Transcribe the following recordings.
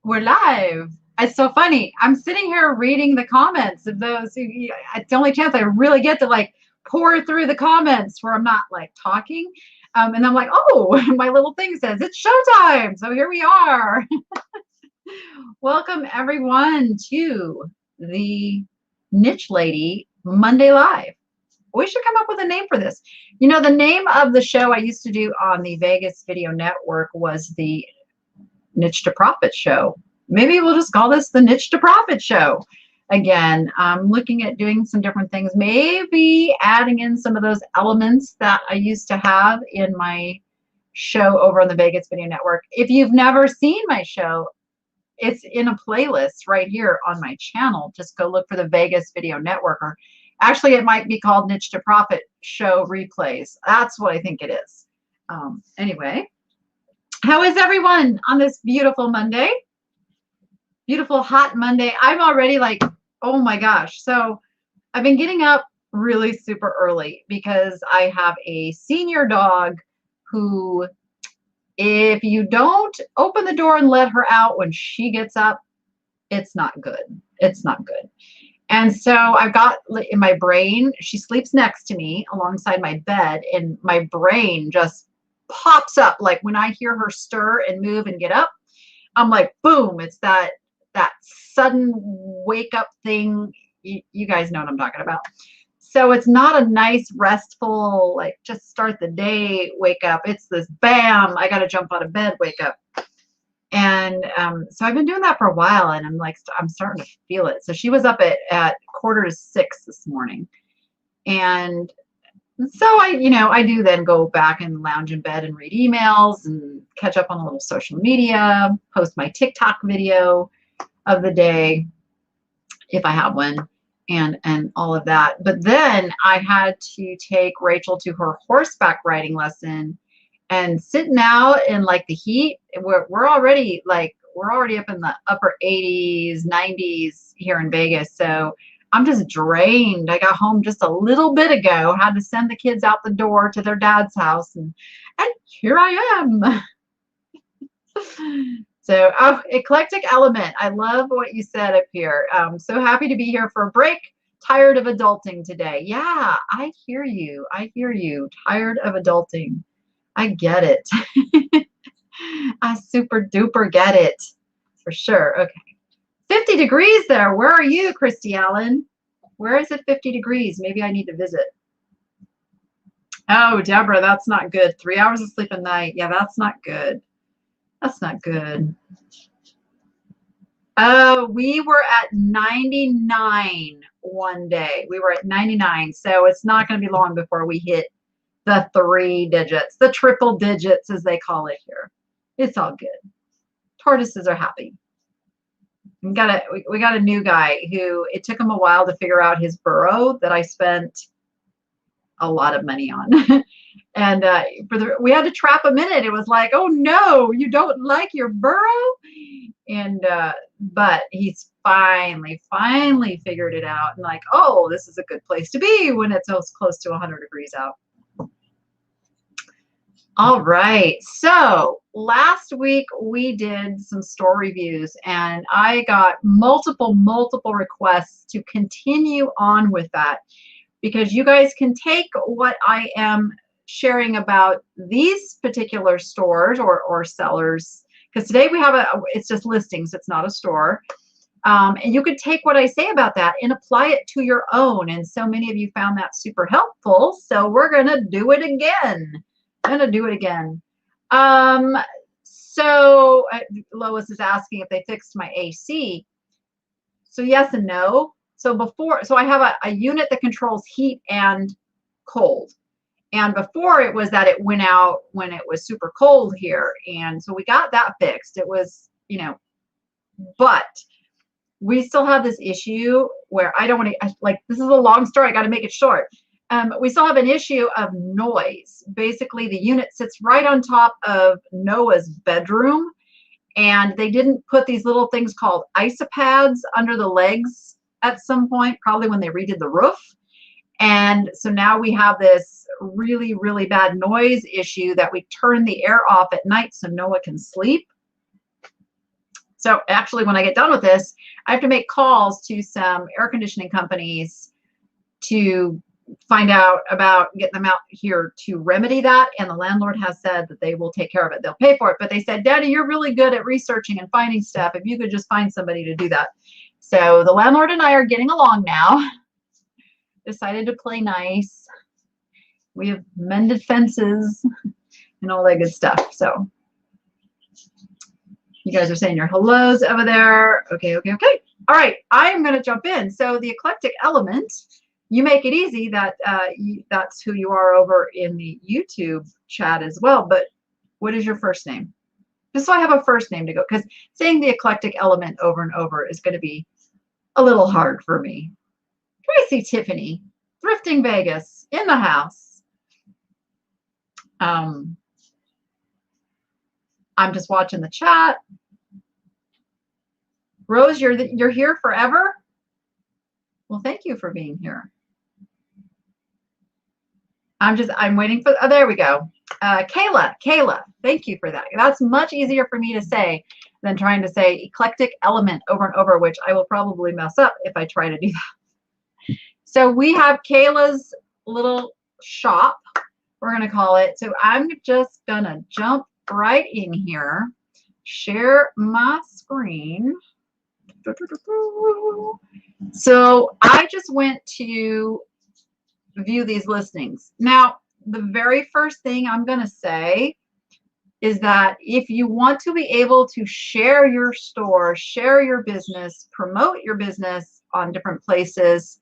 We're live. It's so funny. I'm sitting here reading the comments of those. It's the only chance I really get to like pour through the comments where I'm not like talking. And I'm like, oh, my little thing says it's showtime. So here we are. Welcome everyone to the Niche Lady Monday Live. We should come up with a name for this. You know, the name of the show I used to do on the Vegas Video Network was the Niche to Profit Show. Maybe we'll just call this the Niche to Profit Show. Again, I'm looking at doing some different things, maybe adding in some of those elements that I used to have in my show over on the Vegas Video Network. If you've never seen my show, it's in a playlist right here on my channel. Just go look for the Vegas Video Network, or actually it might be called Niche to Profit Show Replays. That's what I think it is. Anyway, how is everyone on this beautiful Monday? Beautiful hot Monday. I'm already like, oh my gosh. So I've been getting up really super early because I have a senior dog who, if you don't open the door and let her out when she gets up, it's not good. It's not good. And so I've got in my brain, she sleeps next to me alongside my bed, and my brain just pops up. Like when I hear her stir and move and get up, I'm like, boom, it's that sudden wake up thing. You guys know what I'm talking about. So it's not a nice, restful, like just start the day, wake up. It's this bam, I got to jump out of bed, wake up. And so I've been doing that for a while, and I'm starting to feel it. So she was up at 5:45 this morning. And so I do then go back and lounge in bed and read emails and catch up on a little social media, post my TikTok video of the day if I have one, and all of that. But then I had to take Rachel to her horseback riding lesson, and sitting out in like the heat, we're already up in the upper 80s, 90s here in Vegas. So I'm just drained. I got home just a little bit ago, had to send the kids out the door to their dad's house, and here I am. So, eclectic element. I love what you said up here. So happy to be here for a break. Tired of adulting today. Yeah, I hear you. I hear you. Tired of adulting. I get it. I super duper get it. For sure. Okay. 50 degrees there. Where are you, Christy Allen? Where is it 50 degrees? Maybe I need to visit. Oh, Deborah, that's not good. 3 hours of sleep a night. Yeah, that's not good. That's not good. We were at 99 one day. We were at 99. So it's not going to be long before we hit the 3 digits, the triple digits as they call it here. It's all good. Tortoises are happy. We got a new guy who it took him a while to figure out his burrow that I spent a lot of money on. And we had to trap him in it. It was like, oh no, you don't like your burrow? And but he's finally figured it out, and like, oh, this is a good place to be when it's close to 100 degrees out. All right, so last week we did some store reviews, and I got multiple requests to continue on with that, because you guys can take what I am sharing about these particular stores or sellers, because today we have it's just listings, it's not a store. And you could take what I say about that and apply it to your own. And so many of you found that super helpful. So we're going to do it again. So Lois is asking if they fixed my AC. So yes and no. So I have a unit that controls heat and cold. And before it was that it went out when it was super cold here. And so we got that fixed. It was, but we still have this issue where I don't want to, like, this is a long story. I got to make it short. We still have an issue of noise. Basically, the unit sits right on top of Noah's bedroom, and they didn't put these little things called isopads under the legs at some point, probably when they redid the roof. And so now we have this really bad noise issue that we turn the air off at night so Noah can sleep. So actually, when I get done with this, I have to make calls to some air conditioning companies to find out about getting them out here to remedy that. And the landlord has said that they will take care of it. They'll pay for it. But they said, Daddy, you're really good at researching and finding stuff. If you could just find somebody to do that. So the landlord and I are getting along now. Decided to play nice. We have mended fences and all that good stuff. So you guys are saying your hellos over there. Okay, okay, okay. All right, I'm going to jump in. So the eclectic element, you make it easy. That's who you are over in the YouTube chat as well. But what is your first name? Just so I have a first name to go, because saying the eclectic element over and over is going to be a little hard for me. Tracy Tiffany, Thrifting Vegas, in the house. I'm just watching the chat. Rose, you're here forever? Well, thank you for being here. I'm waiting for, oh, there we go. Kayla, thank you for that. That's much easier for me to say than trying to say eclectic element over and over, which I will probably mess up if I try to do that. So we have Kayla's little shop, we're going to call it. So I'm just going to jump right in here, share my screen. So I just went to view these listings. Now, the very first thing I'm going to say is that if you want to be able to share your store, share your business, promote your business on different places,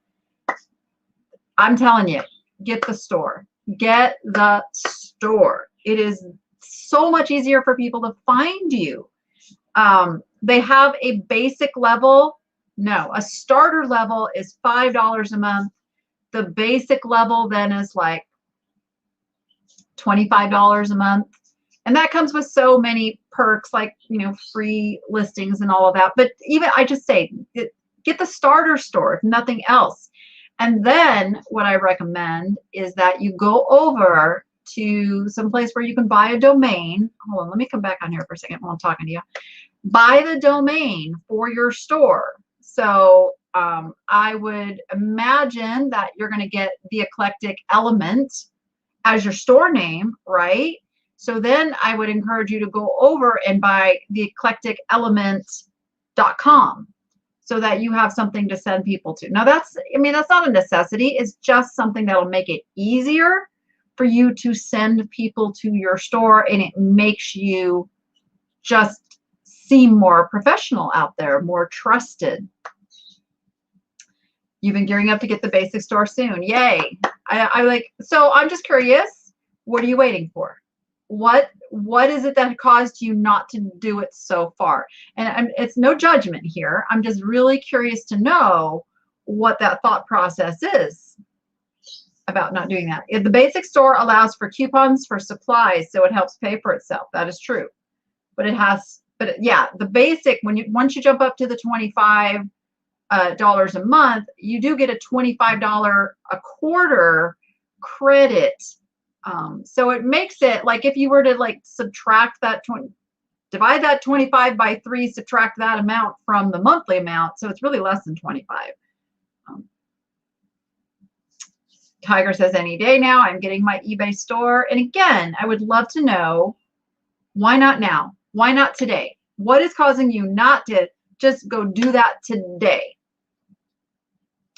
I'm telling you, get the store. Get the store. It is so much easier for people to find you. They have a basic level. No, a starter level is $5 a month. The basic level then is like $25 a month. And that comes with so many perks, like, you know, free listings and all of that. But even I just say, get the starter store, if nothing else. And then what I recommend is that you go over to some place where you can buy a domain. Hold on, let me come back on here for a second while I'm talking to you. Buy the domain for your store. So I would imagine that you're going to get the eclectic element as your store name, right? So then I would encourage you to go over and buy the eclecticelement.com so that you have something to send people to. Now that's not a necessity. It's just something that'll make it easier for you to send people to your store, and it makes you just seem more professional out there, more trusted. You've been gearing up to get the basic store soon. Yay. So I'm just curious, what are you waiting for? What is it that caused you not to do it so far? And it's no judgment here. I'm just really curious to know what that thought process is about not doing that. If the basic store allows for coupons for supplies, so it helps pay for itself. That is true. But yeah, the basic, once you jump up to the $25 a month, you do get a $25 a quarter credit. So it makes it like if you were to like subtract that divide that 25 by 3, subtract that amount from the monthly amount. So it's really less than 25. Tiger says any day now. I'm getting my eBay store. And again, I would love to know, why not now? Why not today? What is causing you not to just go do that today?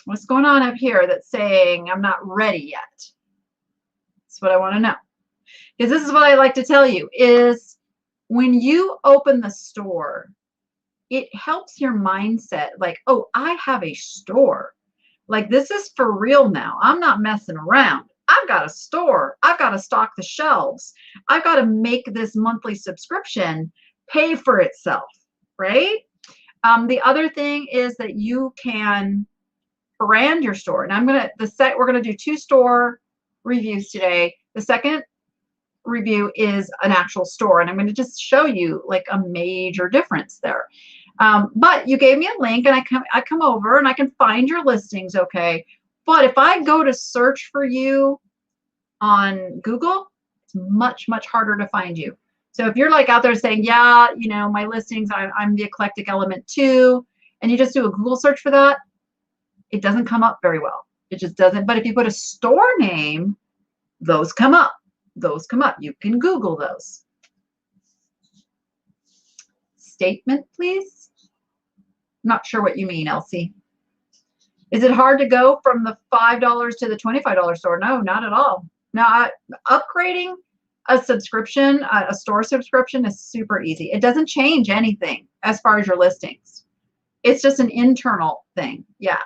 What's going on up here that's saying I'm not ready yet? That's what I want to know. Because this is what I like to tell you is when you open the store, it helps your mindset like, oh, I have a store. Like, this is for real now. I'm not messing around. I've got a store. I've got to stock the shelves. I've got to make this monthly subscription pay for itself, right? The other thing is that you can brand your store. And we're going to do 2 store reviews today. The second review is an actual store, and I'm going to just show you like a major difference there. But you gave me a link, and I come over and I can find your listings, okay? But if I go to search for you on Google, it's much, much harder to find you. So if you're like out there saying, yeah, you know, my listings, I'm the eclectic element too, and you just do a Google search for that, it doesn't come up very well. It just doesn't. But if you put a store name, those come up. Those come up. You can Google those. Statement, please. Not sure what you mean, Elsie. Is it hard to go from the $5 to the $25 store? No, not at all. Now, upgrading a subscription, a store subscription is super easy. It doesn't change anything as far as your listings. It's just an internal thing. Yeah.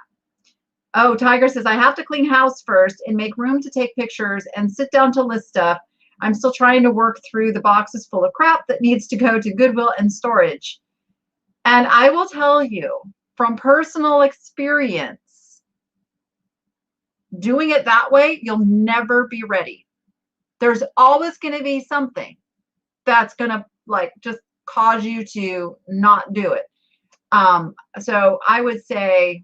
Oh, Tiger says, I have to clean house first and make room to take pictures and sit down to list stuff. I'm still trying to work through the boxes full of crap that needs to go to Goodwill and storage. And I will tell you from personal experience, doing it that way, you'll never be ready. There's always going to be something that's going to like just cause you to not do it. So I would say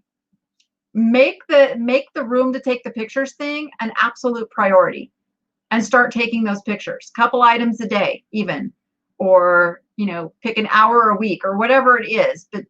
make the room to take the pictures thing an absolute priority and start taking those pictures, couple items a day even, or, you know, pick an hour a week or whatever it is, but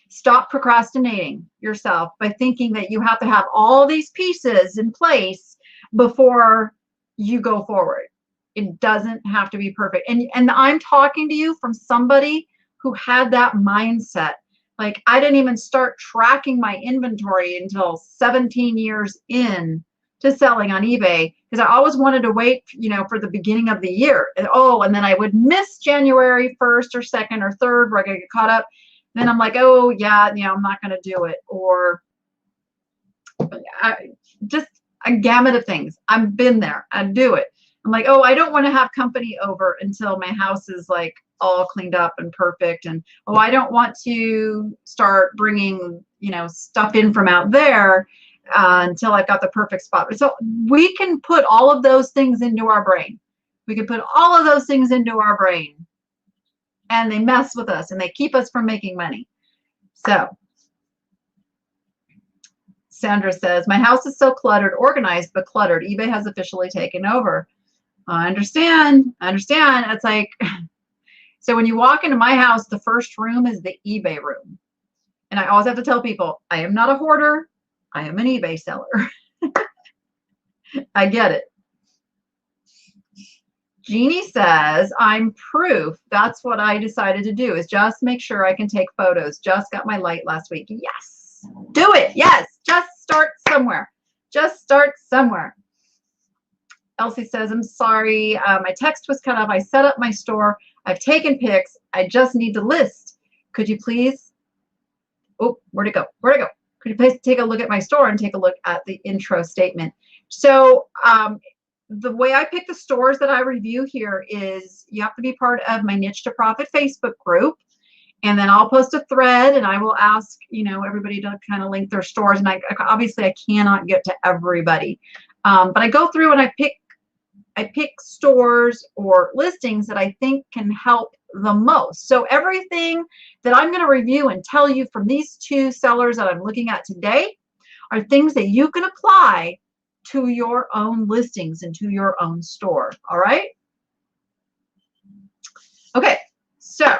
stop procrastinating yourself by thinking that you have to have all these pieces in place before you go forward. It doesn't have to be perfect. And I'm talking to you from somebody who had that mindset. Like, I didn't even start tracking my inventory until 17 years in to selling on eBay, because I always wanted to wait, you know, for the beginning of the year. And then I would miss January 1st or 2nd or 3rd where I could get caught up. Then I'm like, oh yeah, you know, I'm not going to do it. Or just a gamut of things. I've been there. I do it. I'm like, oh, I don't want to have company over until my house is like all cleaned up and perfect. And oh, I don't want to start bringing, you know, stuff in from out there until I've got the perfect spot. So we can put all of those things into our brain. We can put all of those things into our brain, and they mess with us and they keep us from making money. So Sandra says, my house is so cluttered, organized, but cluttered. eBay has officially taken over. I understand. It's like, so when you walk into my house, the first room is the eBay room. And I always have to tell people, I am not a hoarder. I am an eBay seller. I get it. Jeannie says, I'm proof. That's what I decided to do, is just make sure I can take photos. Just got my light last week. Yes. Do it. Yes. Just start somewhere. Just start somewhere. Elsie says, I'm sorry. My text was cut off. I set up my store. I've taken pics. I just need to list. Could you please? Oh, where'd it go? Where'd it go? Could you please take a look at my store and take a look at the intro statement? So the way I pick the stores that I review here is you have to be part of my Niche to Profit Facebook group. And then I'll post a thread and I will ask, you know, everybody to kind of link their stores. And obviously I cannot get to everybody. But I go through and I pick stores or listings that I think can help the most. So everything that I'm going to review and tell you from these two sellers that I'm looking at today are things that you can apply to your own listings and to your own store. All right. Okay. So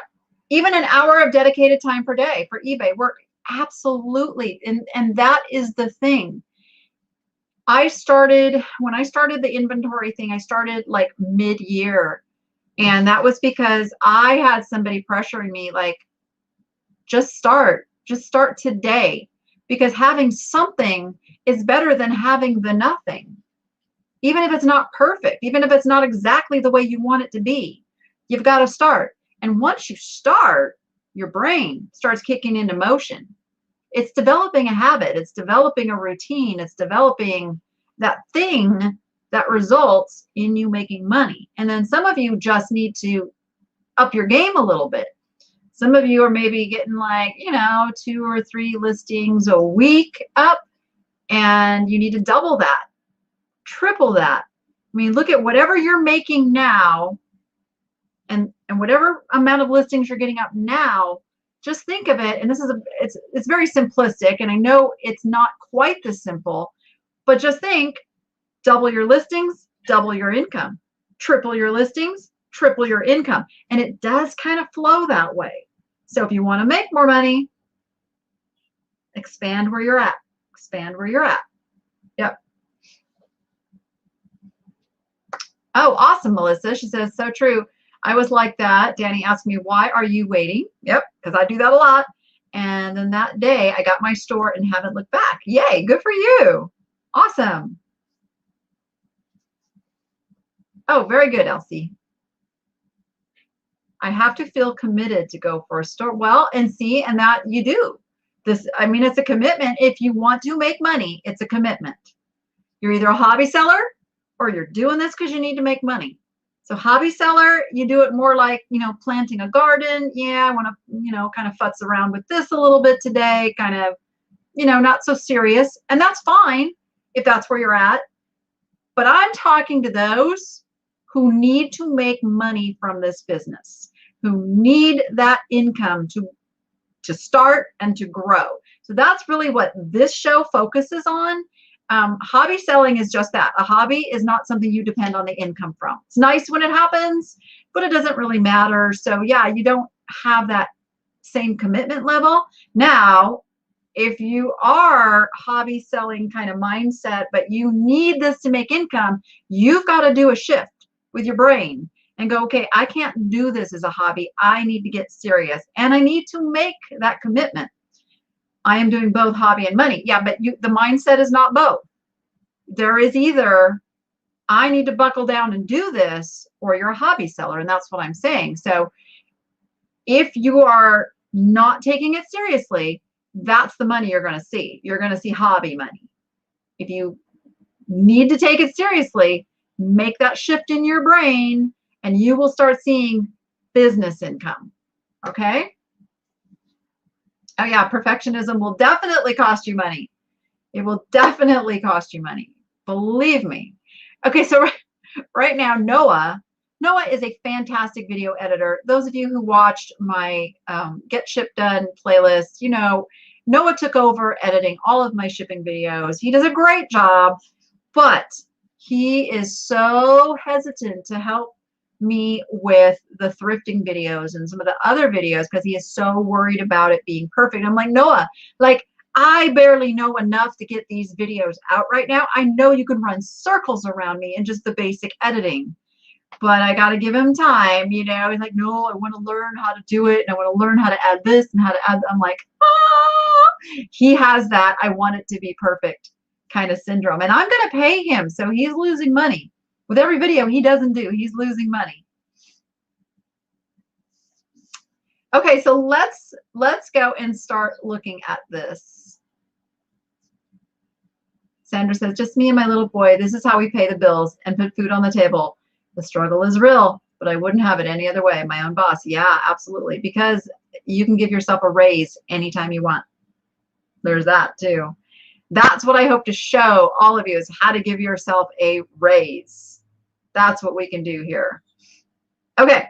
even an hour of dedicated time per day for eBay work. Absolutely. And that is the thing. When I started the inventory thing, I started like mid-year. And that was because I had somebody pressuring me, like, just start today, because having something is better than having the nothing. Even if it's not perfect, even if it's not exactly the way you want it to be, you've got to start. And once you start, your brain starts kicking into motion. It's developing a habit. It's developing a routine. It's developing that thing that results in you making money. And then some of you just need to up your game a little bit. Some of you are maybe getting like, you know, 2 or 3 listings a week up, and you need to double that, triple that. I mean, look at whatever you're making now and whatever amount of listings you're getting up now. Just think of it, and this is it's very simplistic, and I know it's not quite this simple, but just think, double your listings, double your income. Triple your listings, triple your income. And it does kind of flow that way. So if you want to make more money, expand where you're at. Expand where you're at. Yep. Oh, awesome, Melissa. She says, so true. I was like that. Danny asked me, why are you waiting? Yep, because I do that a lot. And then that day I got my store and haven't looked back. Yay, good for you. Awesome. Oh, very good, Elsie. I have to feel committed to go for a store. Well, and see, and that you do. This, I mean, it's a commitment. If you want to make money, it's a commitment. You're either a hobby seller or you're doing this because you need to make money. So hobby seller, you do it more like, you know, planting a garden. Yeah, I want to, you know, kind of futz around with this a little bit today, kind of, you know, not so serious. And that's fine if that's where you're at. But I'm talking to those who need to make money from this business, who need that income to start and to grow. So that's really what this show focuses on. Hobby selling is just that. A hobby is not something you depend on the income from. It's nice when it happens, but it doesn't really matter. So yeah, you don't have that same commitment level. Now, if you are hobby selling kind of mindset, but you need this to make income, you've got to do a shift with your brain and go, okay, I can't do this as a hobby. I need to get serious and I need to make that commitment. I am doing both hobby and money. Yeah, but the mindset is not both. There is either I need to buckle down and do this, or you're a hobby seller, and that's what I'm saying. So if you are not taking it seriously, that's the money you're going to see. You're going to see hobby money. If you need to take it seriously, make that shift in your brain, and you will start seeing business income. Okay? Oh yeah, perfectionism will definitely cost you money. It will definitely cost you money. Believe me. Okay, so right now, Noah is a fantastic video editor. Those of you who watched my Get Ship Done playlist, you know, Noah took over editing all of my shipping videos. He does a great job, but he is so hesitant to help me with the thrifting videos and some of the other videos because he is so worried about it being perfect. I'm like, Noah, like, I barely know enough to get these videos out right now. I know you can run circles around me in just the basic editing, but I got to give him time. You know, he's like, no, I want to learn how to do it. And I want to learn how to add this and how to add. I'm like, ah, he has that. I want it to be perfect kind of syndrome. And I'm going to pay him. So he's losing money. With every video he doesn't do, he's losing money. Okay, so let's go and start looking at this. Sandra says, just me and my little boy. This is how we pay the bills and put food on the table. The struggle is real, but I wouldn't have it any other way. My own boss. Yeah, absolutely. Because you can give yourself a raise anytime you want. There's that too. That's what I hope to show all of you is how to give yourself a raise. That's what we can do here. Okay.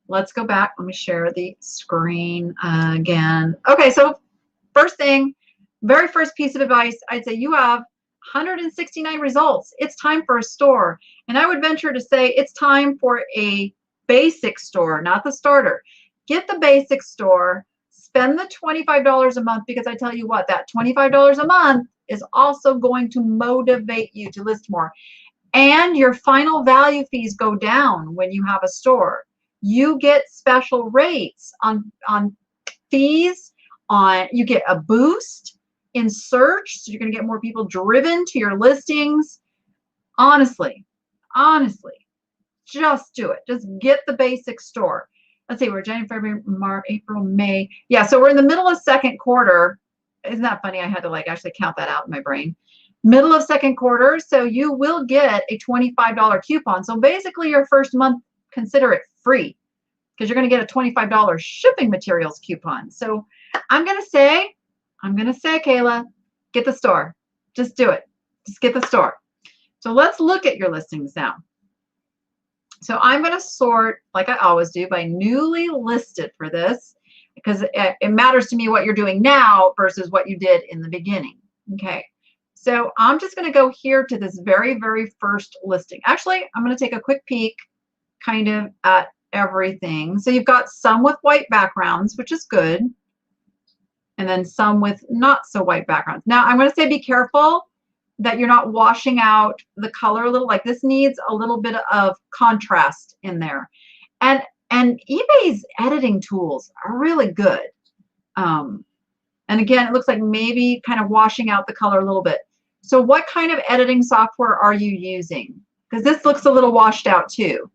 Let's go back. Let me share the screen again. Okay, so first thing, very first piece of advice, I'd say you have 169 results. It's time for a store. And I would venture to say it's time for a basic store, not the starter. Get the basic store, spend the $25 a month, because I tell you what, that $25 a month is also going to motivate you to list more. And your final value fees go down when you have a store. You get special rates on fees, you get a boost in search, so you're going to get more people driven to your listings. Honestly, just do it. Just get the basic store. Let's see, we're January, February, March, April, May. Yeah, so we're in the middle of second quarter. Isn't that funny? I had to like actually count that out in my brain. Middle of second quarter, so you will get a $25 coupon. So basically your first month, consider it free because you're going to get a $25 shipping materials coupon. So I'm going to say, Kayla, get the store. Just do it. Just get the store. So let's look at your listings now. So I'm going to sort, like I always do, by newly listed for this because it matters to me what you're doing now versus what you did in the beginning. Okay. So I'm just going to go here to this very, very first listing. Actually, I'm going to take a quick peek kind of at everything. So you've got some with white backgrounds, which is good, and then some with not so white backgrounds. Now I'm going to say be careful that you're not washing out the color a little. Like this needs a little bit of contrast in there. And eBay's editing tools are really good. And again, it looks like maybe kind of washing out the color a little bit. So what kind of editing software are you using? Because this looks a little washed out too.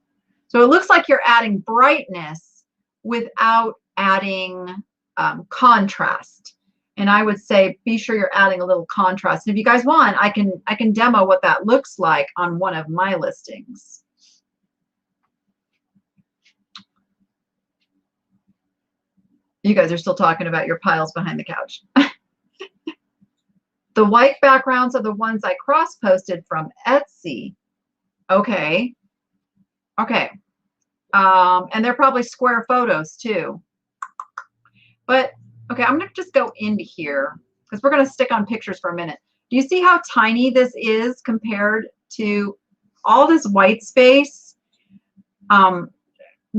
So it looks like you're adding brightness without adding contrast. And I would say be sure you're adding a little contrast. And if you guys want, I can demo what that looks like on one of my listings. You guys are still talking about your piles behind the couch. The white backgrounds are the ones I cross-posted from Etsy. Okay. Okay. And they're probably square photos too. But, okay, I'm going to just go into here because we're going to stick on pictures for a minute. Do you see how tiny this is compared to all this white space?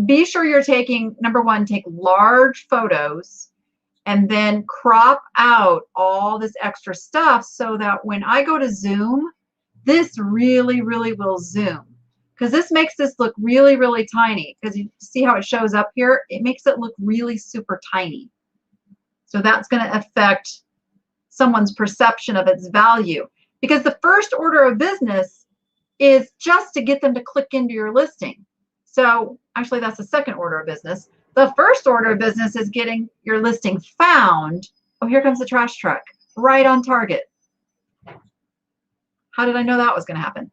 Be sure you're taking, number one, take large photos and then crop out all this extra stuff so that when I go to zoom, this really, really will zoom. Because this makes this look really, really tiny. Because you see how it shows up here? It makes it look really super tiny. So that's going to affect someone's perception of its value. Because the first order of business is just to get them to click into your listing. So actually, that's the second order of business. The first order of business is getting your listing found. Oh, here comes the trash truck. Right on target. How did I know that was going to happen?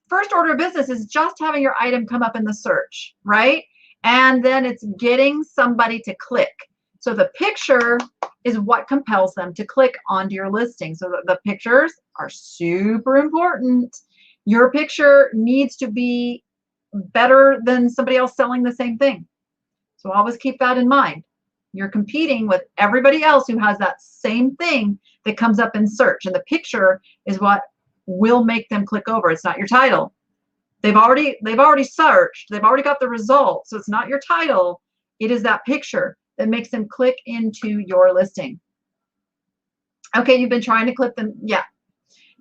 First order of business is just having your item come up in the search, right? And then it's getting somebody to click. So the picture is what compels them to click onto your listing. So the pictures are super important. Your picture needs to be better than somebody else selling the same thing. So always keep that in mind. You're competing with everybody else who has that same thing that comes up in search. And the picture is what will make them click over. It's not your title. They've already searched. They've already got the results. So it's not your title. It is that picture that makes them click into your listing. Okay, you've been trying to clip them. Yeah.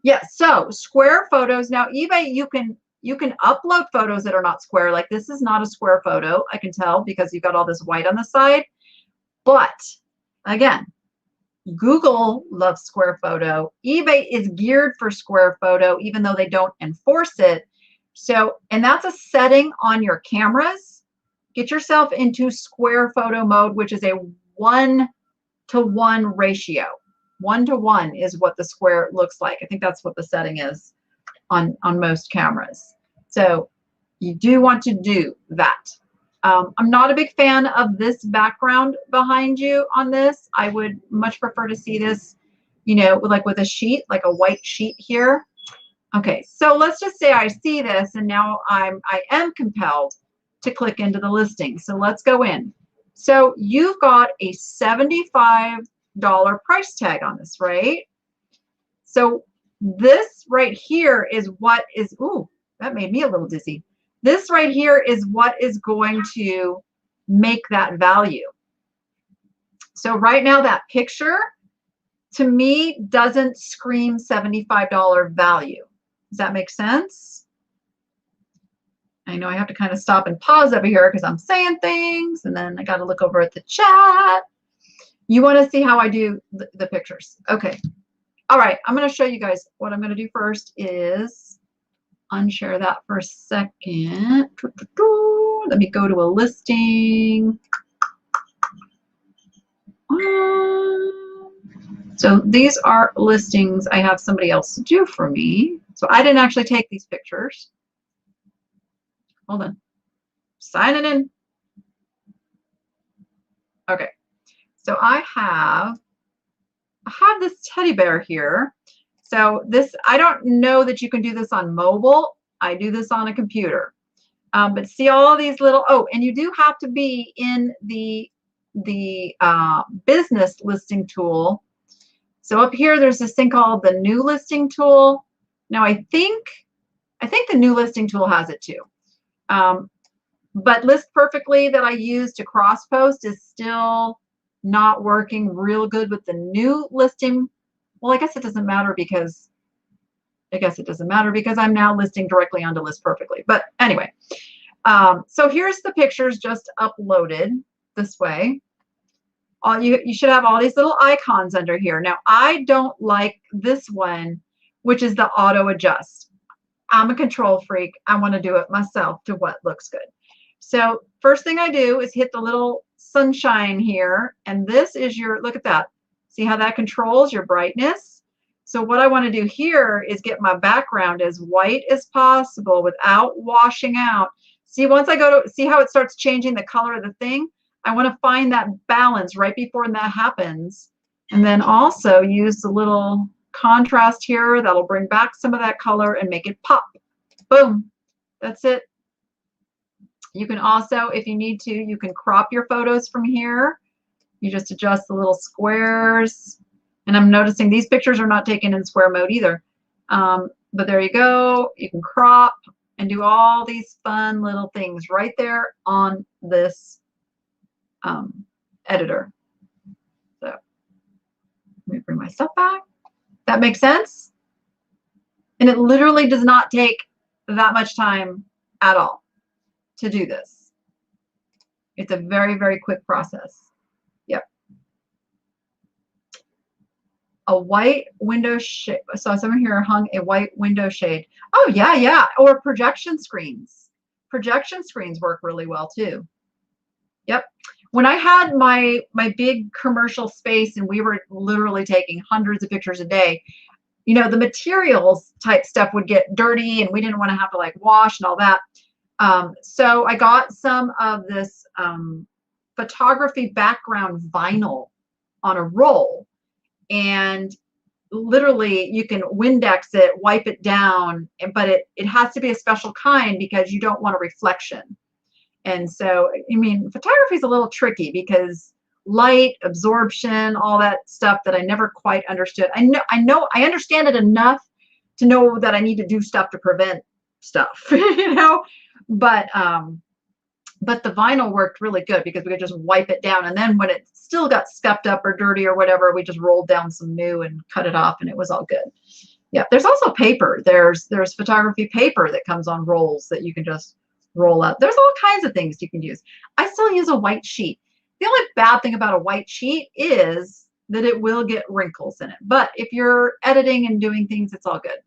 Yeah, so square photos. Now eBay, you can upload photos that are not square. Like this is not a square photo. I can tell because you've got all this white on the side. But again, Google loves square photo. eBay is geared for square photo, even though they don't enforce it. So, and that's a setting on your cameras. Get yourself into square photo mode, which is a 1-to-1 ratio. 1-to-1 is what the square looks like. I think that's what the setting is on most cameras. So you do want to do that. I'm not a big fan of this background behind you on this. I would much prefer to see this, you know, like with a sheet, like a white sheet here. Okay, so let's just say I see this and now I am compelled to click into the listing. So let's go in. So you've got a $75 price tag on this, right? So this right here is what is, ooh, that made me a little dizzy. This right here is what is going to make that value. So right now that picture to me doesn't scream $75 value. Does that make sense? I know I have to kind of stop and pause over here because I'm saying things and then I got to look over at the chat. You want to see how I do the pictures. Okay. All right. I'm going to show you guys what I'm going to do first is unshare that for a second. Let me go to a listing. So these are listings I have somebody else do for me. So I didn't actually take these pictures. Hold on. Signing in. Okay. So I have this teddy bear here. So this, I don't know that you can do this on mobile. I do this on a computer. But see all these little, oh, and you do have to be in the business listing tool. So up here, there's this thing called the new listing tool. Now I think the new listing tool has it too. But List Perfectly that I use to cross post is still not working real good with the new listing. Well, I guess it doesn't matter because I'm now listing directly onto List Perfectly. But anyway, so here's the pictures just uploaded this way. You should have all these little icons under here. Now, I don't like this one, which is the auto adjust. I'm a control freak. I want to do it myself to what looks good. So first thing I do is hit the little sunshine here, and this is your, look at that. See how that controls your brightness? So what I want to do here is get my background as white as possible without washing out. See, once I go to, see how it starts changing the color of the thing? I want to find that balance right before that happens. And then also use the little contrast here that'll bring back some of that color and make it pop. Boom. That's it. You can also, if you need to, you can crop your photos from here. You just adjust the little squares. And I'm noticing these pictures are not taken in square mode either. But there you go. You can crop and do all these fun little things right there on this editor. So let me bring my stuff back. That makes sense? And it literally does not take that much time at all to do this. It's a very, very quick process. Yep. A white window shade. So someone here hung a white window shade. Oh, yeah, yeah. Or projection screens. Projection screens work really well too. Yep. When I had my big commercial space and we were literally taking hundreds of pictures a day, you know, the materials type stuff would get dirty and we didn't want to have to like wash and all that. So I got some of this photography background vinyl on a roll, and literally you can Windex it, wipe it down, but it has to be a special kind because you don't want a reflection. And so, I mean, photography is a little tricky because light absorption, all that stuff that I never quite understood. I understand it enough to know that I need to do stuff to prevent stuff, you know, but the vinyl worked really good because we could just wipe it down. And then when it still got scuffed up or dirty or whatever, we just rolled down some new and cut it off and it was all good. Yeah, there's also paper. There's photography paper that comes on rolls that you can just roll up. There's all kinds of things you can use. I still use a white sheet. The only bad thing about a white sheet is that it will get wrinkles in it. But if you're editing and doing things, it's all good.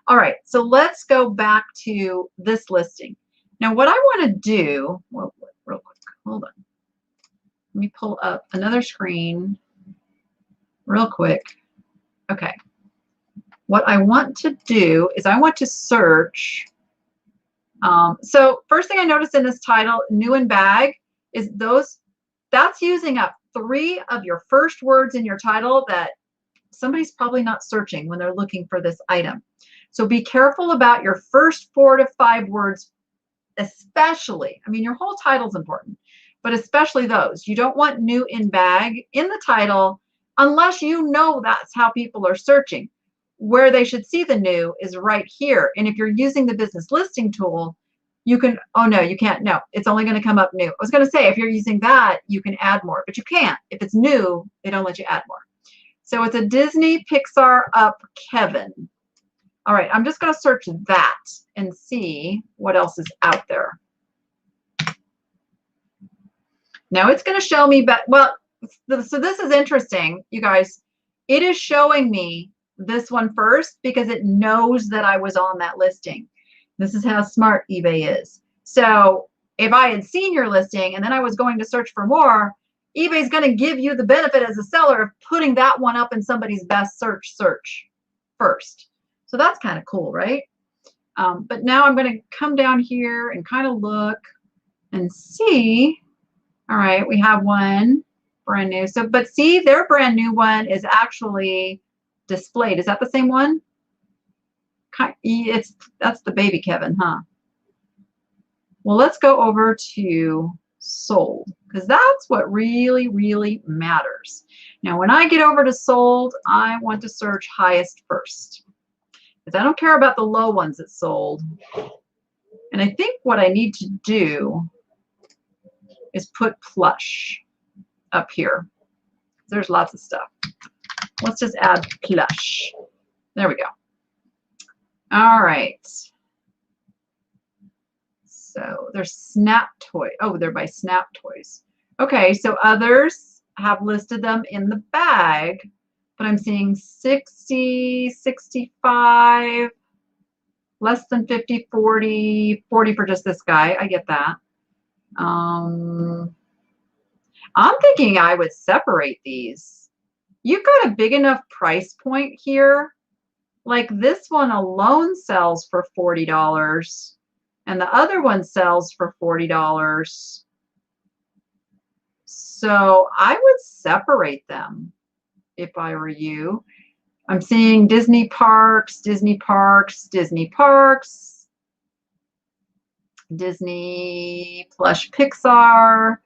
All right, so let's go back to this listing. Now, what I want to do, well, real quick, hold on. Let me pull up another screen real quick. Okay. What I want to do is I want to search. So first thing I noticed in this title, new in bag, is that's using up 3 of your first words in your title that somebody's probably not searching when they're looking for this item. So be careful about your first 4 to 5 words, especially. I mean, your whole title's important, but especially those. You don't want new in bag in the title unless you know that's how people are searching. Where they should see the new is right here. And if you're using the business listing tool, you can, oh no, you can't. No, it's only going to come up new. I was going to say, if you're using that, you can add more, but you can't. If it's new, they don't let you add more. So it's a Disney Pixar up Kevin. All right, I'm just going to search that and see what else is out there. Now it's going to show me, well, so this is interesting, you guys. It is showing me this one first because it knows that I was on that listing. This is how smart eBay is. So if I had seen your listing and then I was going to search for more, eBay's going to give you the benefit as a seller of putting that one up in somebody's best search first. So that's kind of cool, right? But now I'm going to come down here and kind of look and see. All right, we have one brand new. So, but see, their brand new one is actually displayed. Is that the same one? That's the baby Kevin, huh? Well, let's go over to sold because that's what really, really matters. Now, when I get over to sold, I want to search highest first because I don't care about the low ones that sold. And I think what I need to do is put plush up here. There's lots of stuff. Let's just add plush. There we go. All right. So there's Snap Toy. Oh, they're by Snap Toys. Okay, so others have listed them in the bag, but I'm seeing 60, 65, less than 50, 40, 40 for just this guy. I get that. I'm thinking I would separate these. You've got a big enough price point here. Like this one alone sells for $40 and the other one sells for $40. So I would separate them if I were you. I'm seeing Disney Parks, Disney Parks, Disney Parks, Disney Plush Pixar,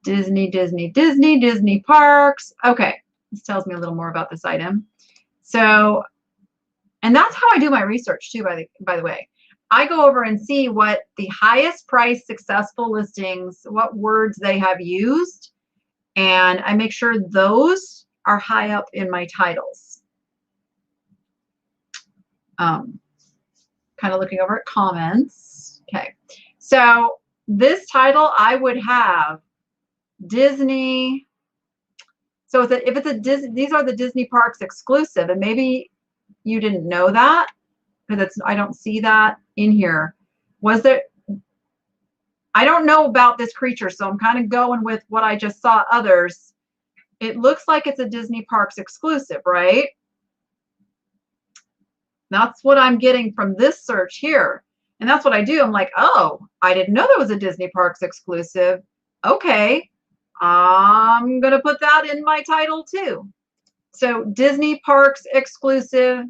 Disney, Disney, Disney, Disney Parks. Okay, this tells me a little more about this item. So, and that's how I do my research too, by the way. I go over and see what the highest price successful listings, what words they have used, and I make sure those are high up in my titles. Kind of looking over at comments. Okay, so this title I would have Disney. So if it's a Disney, these are the Disney Parks exclusive, and maybe you didn't know that because I don't see that in here. Was there? I don't know about this creature, so I'm kind of going with what I just saw others. It looks like it's a Disney Parks exclusive, right? That's what I'm getting from this search here. And that's what I do. I'm like, oh, I didn't know there was a Disney Parks exclusive. Okay, I'm going to put that in my title too. So Disney Parks exclusive,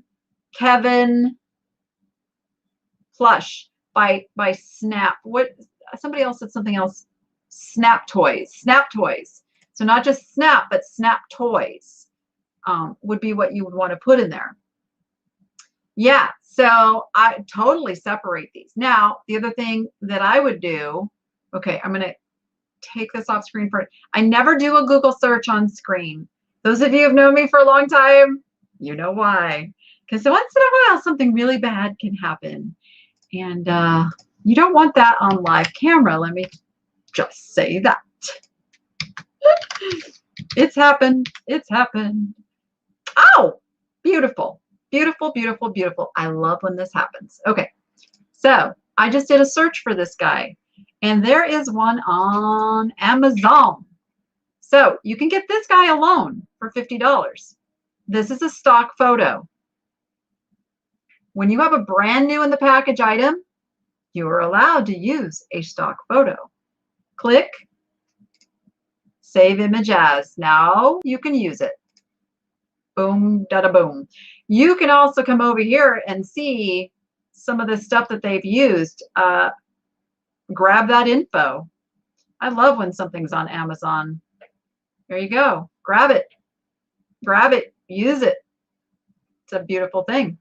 Kevin plush by Snap. What? Somebody else said something else. Snap Toys. Snap Toys. So not just Snap, but Snap Toys would be what you would want to put in there. Yeah, so I totally separate these. Now, the other thing that I would do, okay, I'm going to take this off screen for it. I never do a Google search on screen. Those of you who've known me for a long time, you know why. Because once in a while, something really bad can happen. And you don't want that on live camera. Let me just say that. It's happened. It's happened. Oh, beautiful. Beautiful, beautiful, beautiful. I love when this happens. Okay, so I just did a search for this guy, and there is one on Amazon. So you can get this guy alone for $50. This is a stock photo. When you have a brand new in the package item, you are allowed to use a stock photo. Click, save image as. Now you can use it. Boom, da-da, boom. You can also come over here and see some of the stuff that they've used. Grab that info. I love when something's on Amazon. There you go. Grab it. Grab it. Use it. It's a beautiful thing.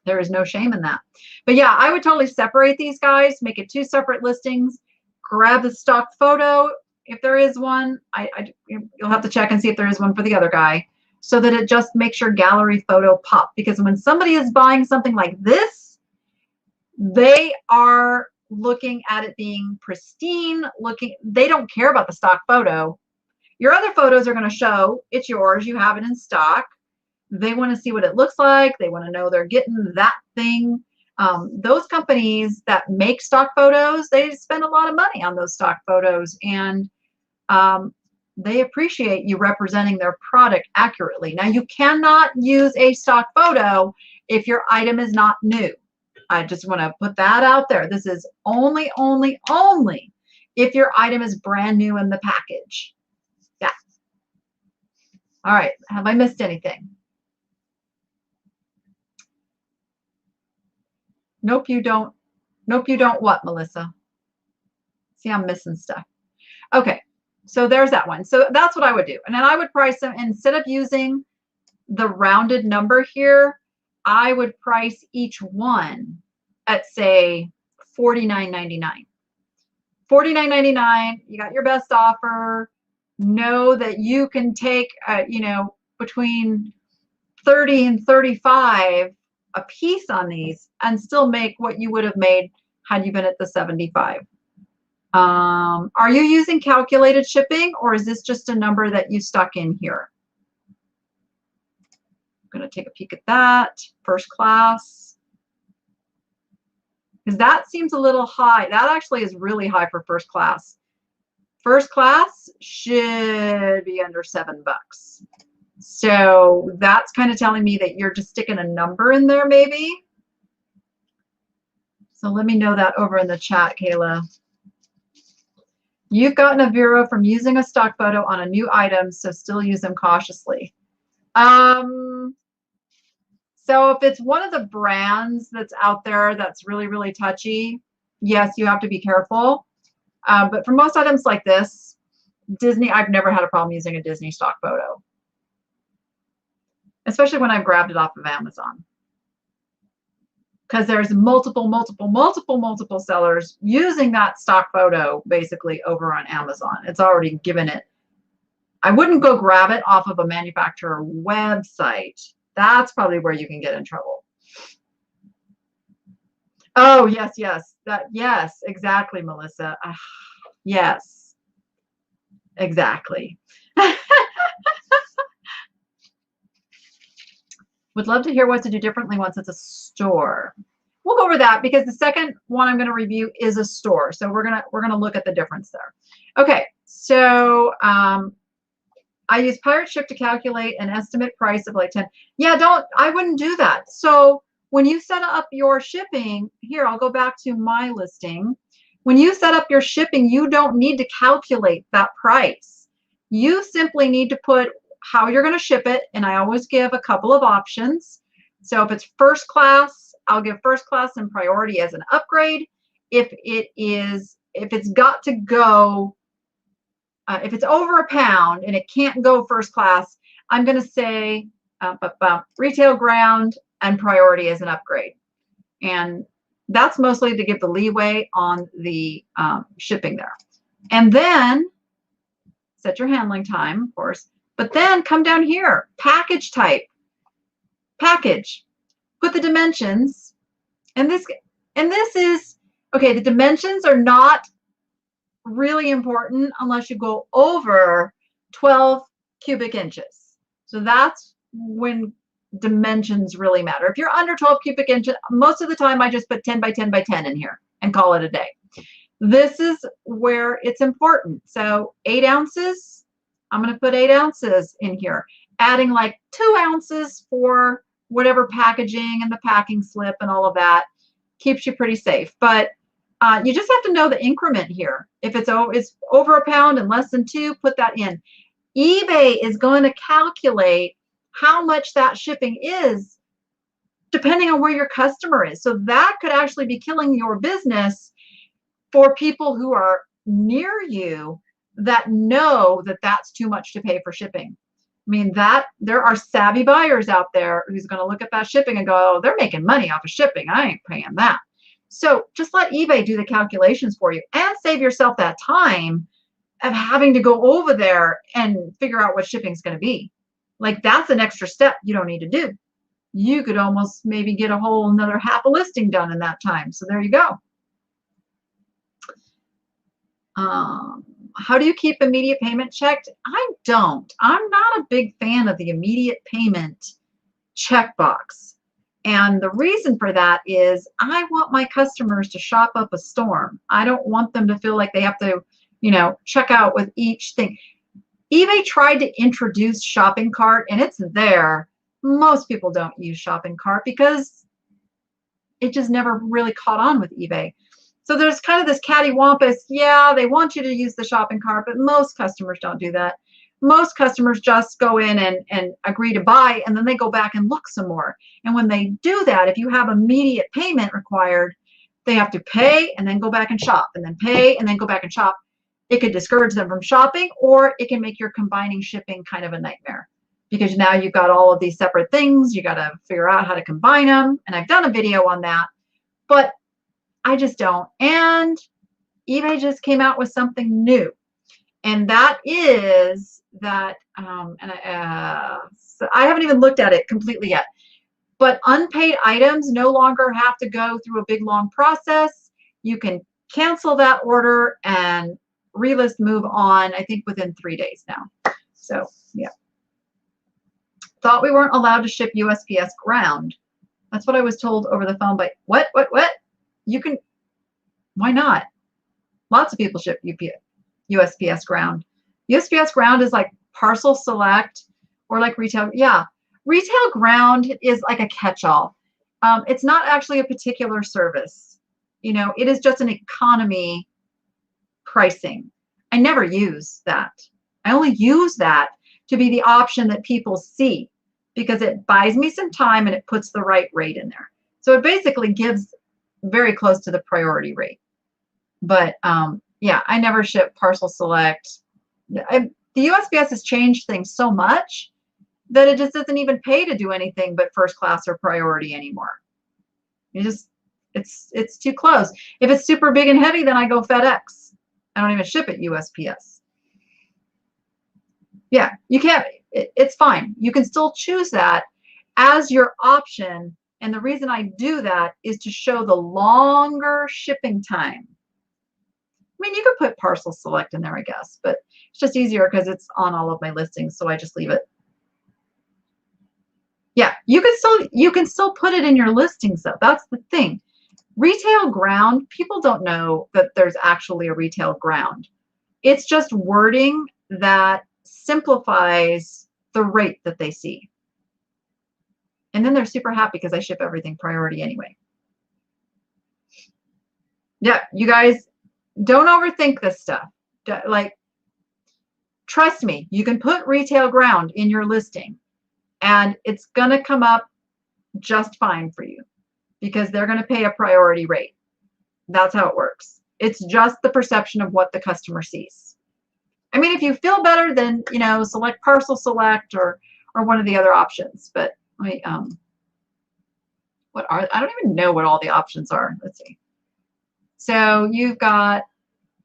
There is no shame in that. But yeah, I would totally separate these guys, make it two separate listings, grab the stock photo. If there is one, you'll have to check and see if there is one for the other guy, so that it just makes your gallery photo pop. Because when somebody is buying something like this, they are looking at it being pristine, they don't care about the stock photo. Your other photos are going to show it's yours, you have it in stock. They want to see what it looks like. They want to know they're getting that thing. Those companies that make stock photos, they spend a lot of money on those stock photos, and they appreciate you representing their product accurately. Now, you cannot use a stock photo if your item is not new. I just want to put that out there. This is only if your item is brand new in the package. Yeah. All right. Have I missed anything? Nope, you don't. Nope, you don't what, Melissa? See, I'm missing stuff. Okay, so there's that one. So that's what I would do. And then I would price them, instead of using the rounded number here, I would price each one at say $49.99. $49.99, you got your best offer. Know that you can take, you know, between 30 and 35 a piece on these and still make what you would have made had you been at the 75. Are you using calculated shipping, or is this just a number that you stuck in here? I'm going to take a peek at that. First class. Because that seems a little high. That actually is really high for first class. First class should be under $7. So that's kind of telling me that you're just sticking a number in there maybe. So let me know that over in the chat, Kayla. You've gotten a Vero from using a stock photo on a new item, so still use them cautiously. So if it's one of the brands that's out there that's really, really touchy, yes, you have to be careful. But for most items like this, Disney, I've never had a problem using a Disney stock photo, especially when I've grabbed it off of Amazon. Because there's multiple sellers using that stock photo basically over on Amazon. It's already given it. I wouldn't go grab it off of a manufacturer website. That's probably where you can get in trouble. Oh, yes, yes. Yes, exactly, Melissa. Yes, exactly. Would love to hear what to do differently once it's a store. We'll go over that because the second one I'm going to review is a store. So we're gonna look at the difference there. Okay, so I use Pirate Ship to calculate an estimate price of like 10. Yeah, I wouldn't do that. So when you set up your shipping, here, I'll go back to my listing. When you set up your shipping, you don't need to calculate that price. You simply need to put how you're going to ship it, and I always give a couple of options. So if it's first class, I'll give first class and priority as an upgrade. If it's got to go, if it's over a pound and it can't go first class, I'm going to say retail ground and priority as an upgrade. And that's mostly to give the leeway on the shipping there. And then set your handling time, of course. But then come down here, package type, package, put the dimensions, and this is, okay, the dimensions are not really important unless you go over 12 cubic inches. So that's when dimensions really matter. If you're under 12 cubic inches, most of the time I just put 10 by 10 by 10 in here and call it a day. This is where it's important. So 8 ounces, I'm going to put 8 ounces in here, adding like 2 ounces for whatever packaging and the packing slip and all of that keeps you pretty safe. But you just have to know the increment here. If it's over a pound and less than 2, put that in. eBay is going to calculate how much that shipping is depending on where your customer is. So that could actually be killing your business for people who are near you that know that that's too much to pay for shipping. I mean, there are savvy buyers out there who's going to look at that shipping and go, oh, they're making money off of shipping. I ain't paying that. So just let eBay do the calculations for you and save yourself that time of having to go over there and figure out what shipping is going to be. Like, that's an extra step you don't need to do. You could almost maybe get a whole another half a listing done in that time. So there you go. How do you keep immediate payment checked? I don't. I'm not a big fan of the immediate payment checkbox. And the reason for that is I want my customers to shop up a storm. I don't want them to feel like they have to, you know, check out with each thing. eBay tried to introduce shopping cart, and it's there. Most people don't use shopping cart because it just never really caught on with eBay. So there's kind of this cattywampus, yeah, they want you to use the shopping cart, but most customers don't do that. Most customers just go in and agree to buy, and then they go back and look some more. And when they do that, if you have immediate payment required, they have to pay and then go back and shop, and then pay and then go back and shop. It could discourage them from shopping, or it can make your combining shipping kind of a nightmare, because now you've got all of these separate things. You got to figure out how to combine them. And I've done a video on that. but I just don't. And eBay just came out with something new. And that is that, so I haven't even looked at it completely yet, but unpaid items no longer have to go through a big long process. You can cancel that order and relist, move on, I think within 3 days now. So yeah. Thought we weren't allowed to ship USPS ground. That's what I was told over the phone. But what? You can, why not? Lots of people ship USPS ground. USPS ground is like parcel select or like retail. Yeah, retail ground is like a catch-all. It's not actually a particular service. You know, it is just an economy pricing. I never use that. I only use that to be the option that people see because it buys me some time and it puts the right rate in there. So it basically gives very close to the priority rate. But yeah, I never ship parcel select. The USPS has changed things so much that it just doesn't even pay to do anything but first class or priority anymore. It's too close. If it's super big and heavy, then I go FedEx. I don't even ship it USPS. Yeah, you can't, it's fine. You can still choose that as your option. And the reason I do that is to show the longer shipping time. I mean, you could put parcel select in there, I guess, but it's just easier because it's on all of my listings, so I just leave it. Yeah, you can still put it in your listings though. That's the thing. Retail ground, people don't know that there's actually a retail ground. It's just wording that simplifies the rate that they see. And then they're super happy because I ship everything priority anyway. Yeah, you guys, don't overthink this stuff. Like, trust me, you can put retail ground in your listing and it's going to come up just fine for you because they're going to pay a priority rate. That's how it works. It's just the perception of what the customer sees. I mean, if you feel better, then, you know, select parcel select or one of the other options. But let me, I don't even know what all the options are. Let's see. So you've got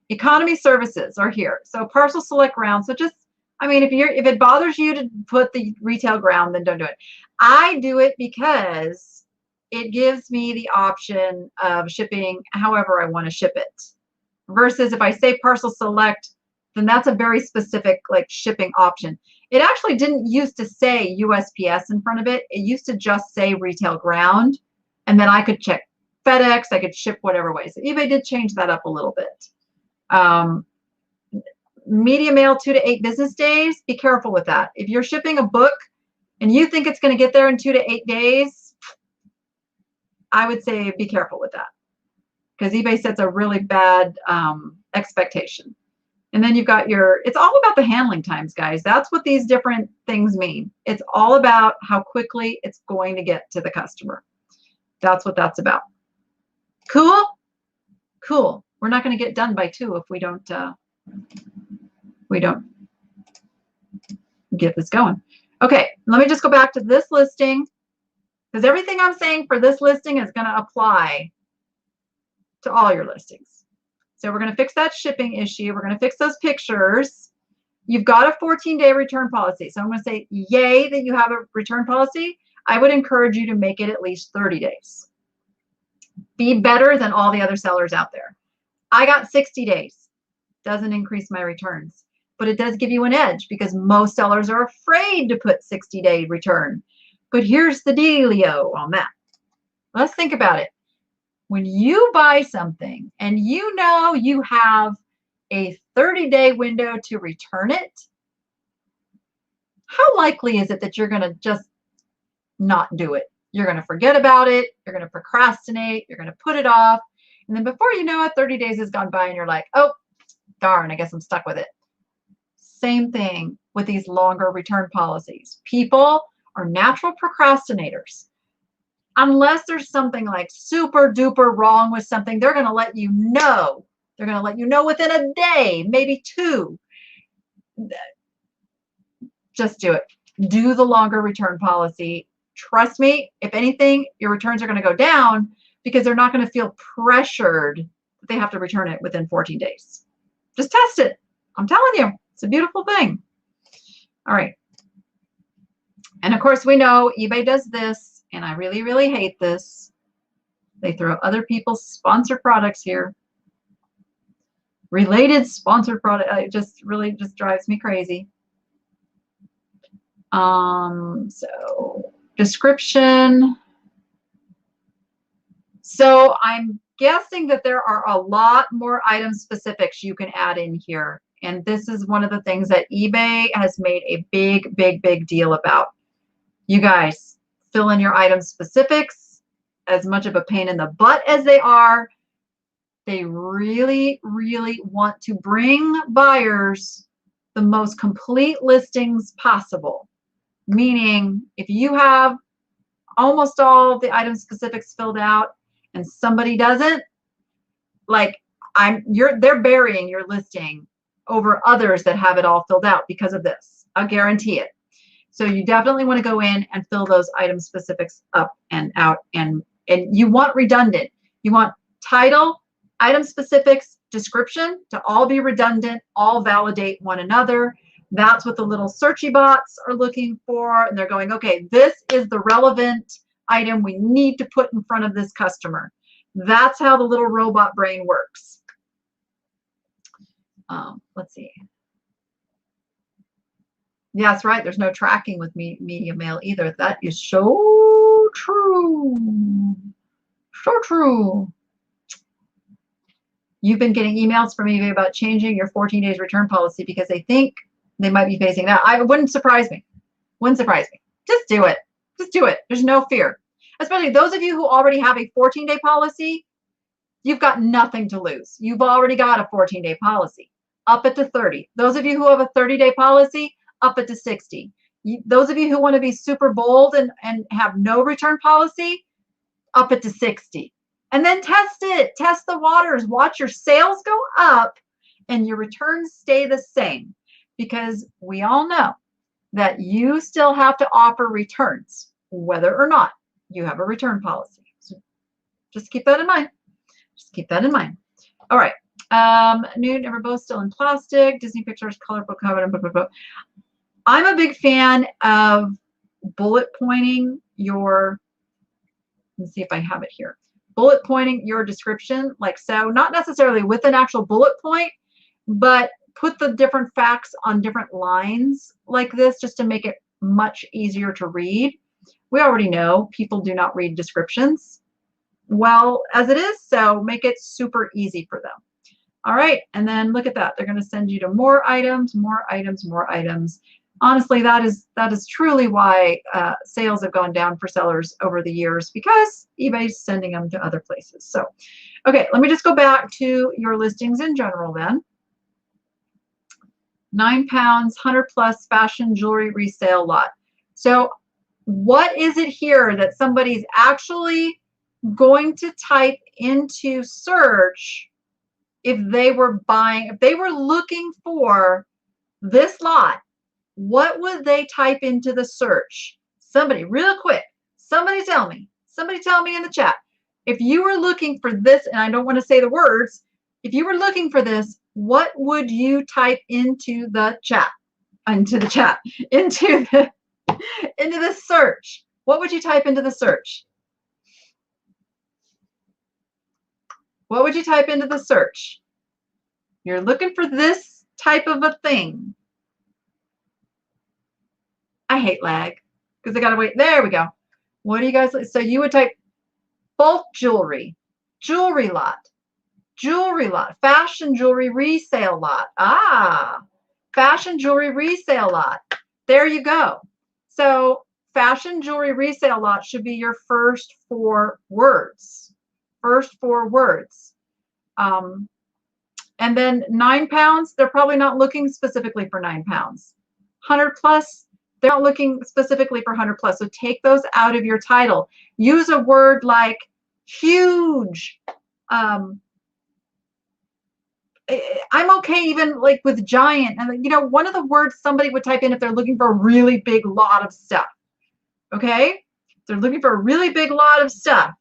economy services are here. So parcel select ground. So just, I mean, if it bothers you to put the retail ground, then don't do it. I do it because it gives me the option of shipping however I want to ship it. Versus if I say parcel select, then that's a very specific like shipping option. It actually didn't used to say USPS in front of it. It used to just say retail ground. And then I could check FedEx, I could ship whatever way. So eBay did change that up a little bit. Media mail 2 to 8 business days. Be careful with that. If you're shipping a book and you think it's going to get there in 2 to 8 days, I would say be careful with that because eBay sets a really bad expectation. And then you've got it's all about the handling times, guys. That's what these different things mean. It's all about how quickly it's going to get to the customer. That's what that's about. Cool? Cool. We're not going to get done by 2 if we don't get this going. Okay, let me just go back to this listing because everything I'm saying for this listing is going to apply to all your listings. So we're going to fix that shipping issue. We're going to fix those pictures. You've got a 14-day return policy. So I'm going to say, yay, that you have a return policy. I would encourage you to make it at least 30 days. Be better than all the other sellers out there. I got 60 days. Doesn't increase my returns, but it does give you an edge because most sellers are afraid to put 60-day return. But here's the dealio on that. Let's think about it. When you buy something and you know you have a 30-day window to return it, how likely is it that you're going to just not do it? You're going to forget about it. You're going to procrastinate. You're going to put it off. And then before you know it, 30 days has gone by and you're like, oh, darn, I guess I'm stuck with it. Same thing with these longer return policies. People are natural procrastinators. Unless there's something like super duper wrong with something, they're going to let you know. They're going to let you know within a day, maybe 2. Just do it. Do the longer return policy. Trust me, if anything, your returns are going to go down because they're not going to feel pressured that they have to return it within 14 days. Just test it. I'm telling you, it's a beautiful thing. All right. And of course, we know eBay does this, and I really, really hate this. They throw other people's sponsored products here. Related sponsored product. It just really just drives me crazy. So description. So I'm guessing that there are a lot more item specifics you can add in here. And this is one of the things that eBay has made a big, big, big deal about. You guys, fill in your item specifics. As much of a pain in the butt as they are, they really, really want to bring buyers the most complete listings possible. Meaning, if you have almost all of the item specifics filled out and somebody doesn't, like they're burying your listing over others that have it all filled out because of this. I'll guarantee it. So you definitely want to go in and fill those item specifics up and out, and you want redundant. You want title, item specifics, description to all be redundant, all validate one another. That's what the little searchy bots are looking for. And they're going, okay, this is the relevant item we need to put in front of this customer. That's how the little robot brain works. Let's see. Yeah, that's right. There's no tracking with media mail either. That is so true. So true. You've been getting emails from eBay about changing your 14 days return policy because they think they might be phasing that. It wouldn't surprise me. Wouldn't surprise me. Just do it. Just do it. There's no fear. Especially those of you who already have a 14-day policy, you've got nothing to lose. You've already got a 14-day policy. Up it to 30. Those of you who have a 30-day policy, up it to 60. Those of you who want to be super bold and have no return policy, up it to 60. And then test it. Test the waters. Watch your sales go up and your returns stay the same. Because we all know that you still have to offer returns, whether or not you have a return policy. So just keep that in mind. Just keep that in mind. All right. Nude, never both, still in plastic. Disney Pictures, colorful cover. Blah, blah, blah. I'm a big fan of bullet pointing your, let's see if I have it here. Bullet pointing your description like so, not necessarily with an actual bullet point, but put the different facts on different lines like this just to make it much easier to read. We already know people do not read descriptions well as it is, so make it super easy for them. All right, and then look at that. They're going to send you to more items, more items, more items. Honestly, that is truly why sales have gone down for sellers over the years, because eBay's sending them to other places. So, okay, let me just go back to your listings in general then. 9 pounds, 100 plus fashion jewelry resale lot. So what is it here that somebody's actually going to type into search if they were buying, if they were looking for this lot? What would they type into the search? Somebody, real quick, somebody tell me in the chat. If you were looking for this, and I don't want to say the words, if you were looking for this, what would you type into the chat? Into the search. What would you type into the search? What would you type into the search? You're looking for this type of a thing. I hate lag because I got to wait. There we go. What do you guys, so you would type bulk jewelry, jewelry lot, fashion jewelry resale lot. Ah, fashion jewelry resale lot. There you go. So fashion jewelry resale lot should be your first 4 words. First 4 words. And then 9 pounds, they're probably not looking specifically for 9 pounds. 100 plus, they're not looking specifically for 100 plus. So take those out of your title. Use a word like huge. I'm okay even like with giant. And you know, one of the words somebody would type in if they're looking for a really big lot of stuff. Okay? If they're looking for a really big lot of stuff.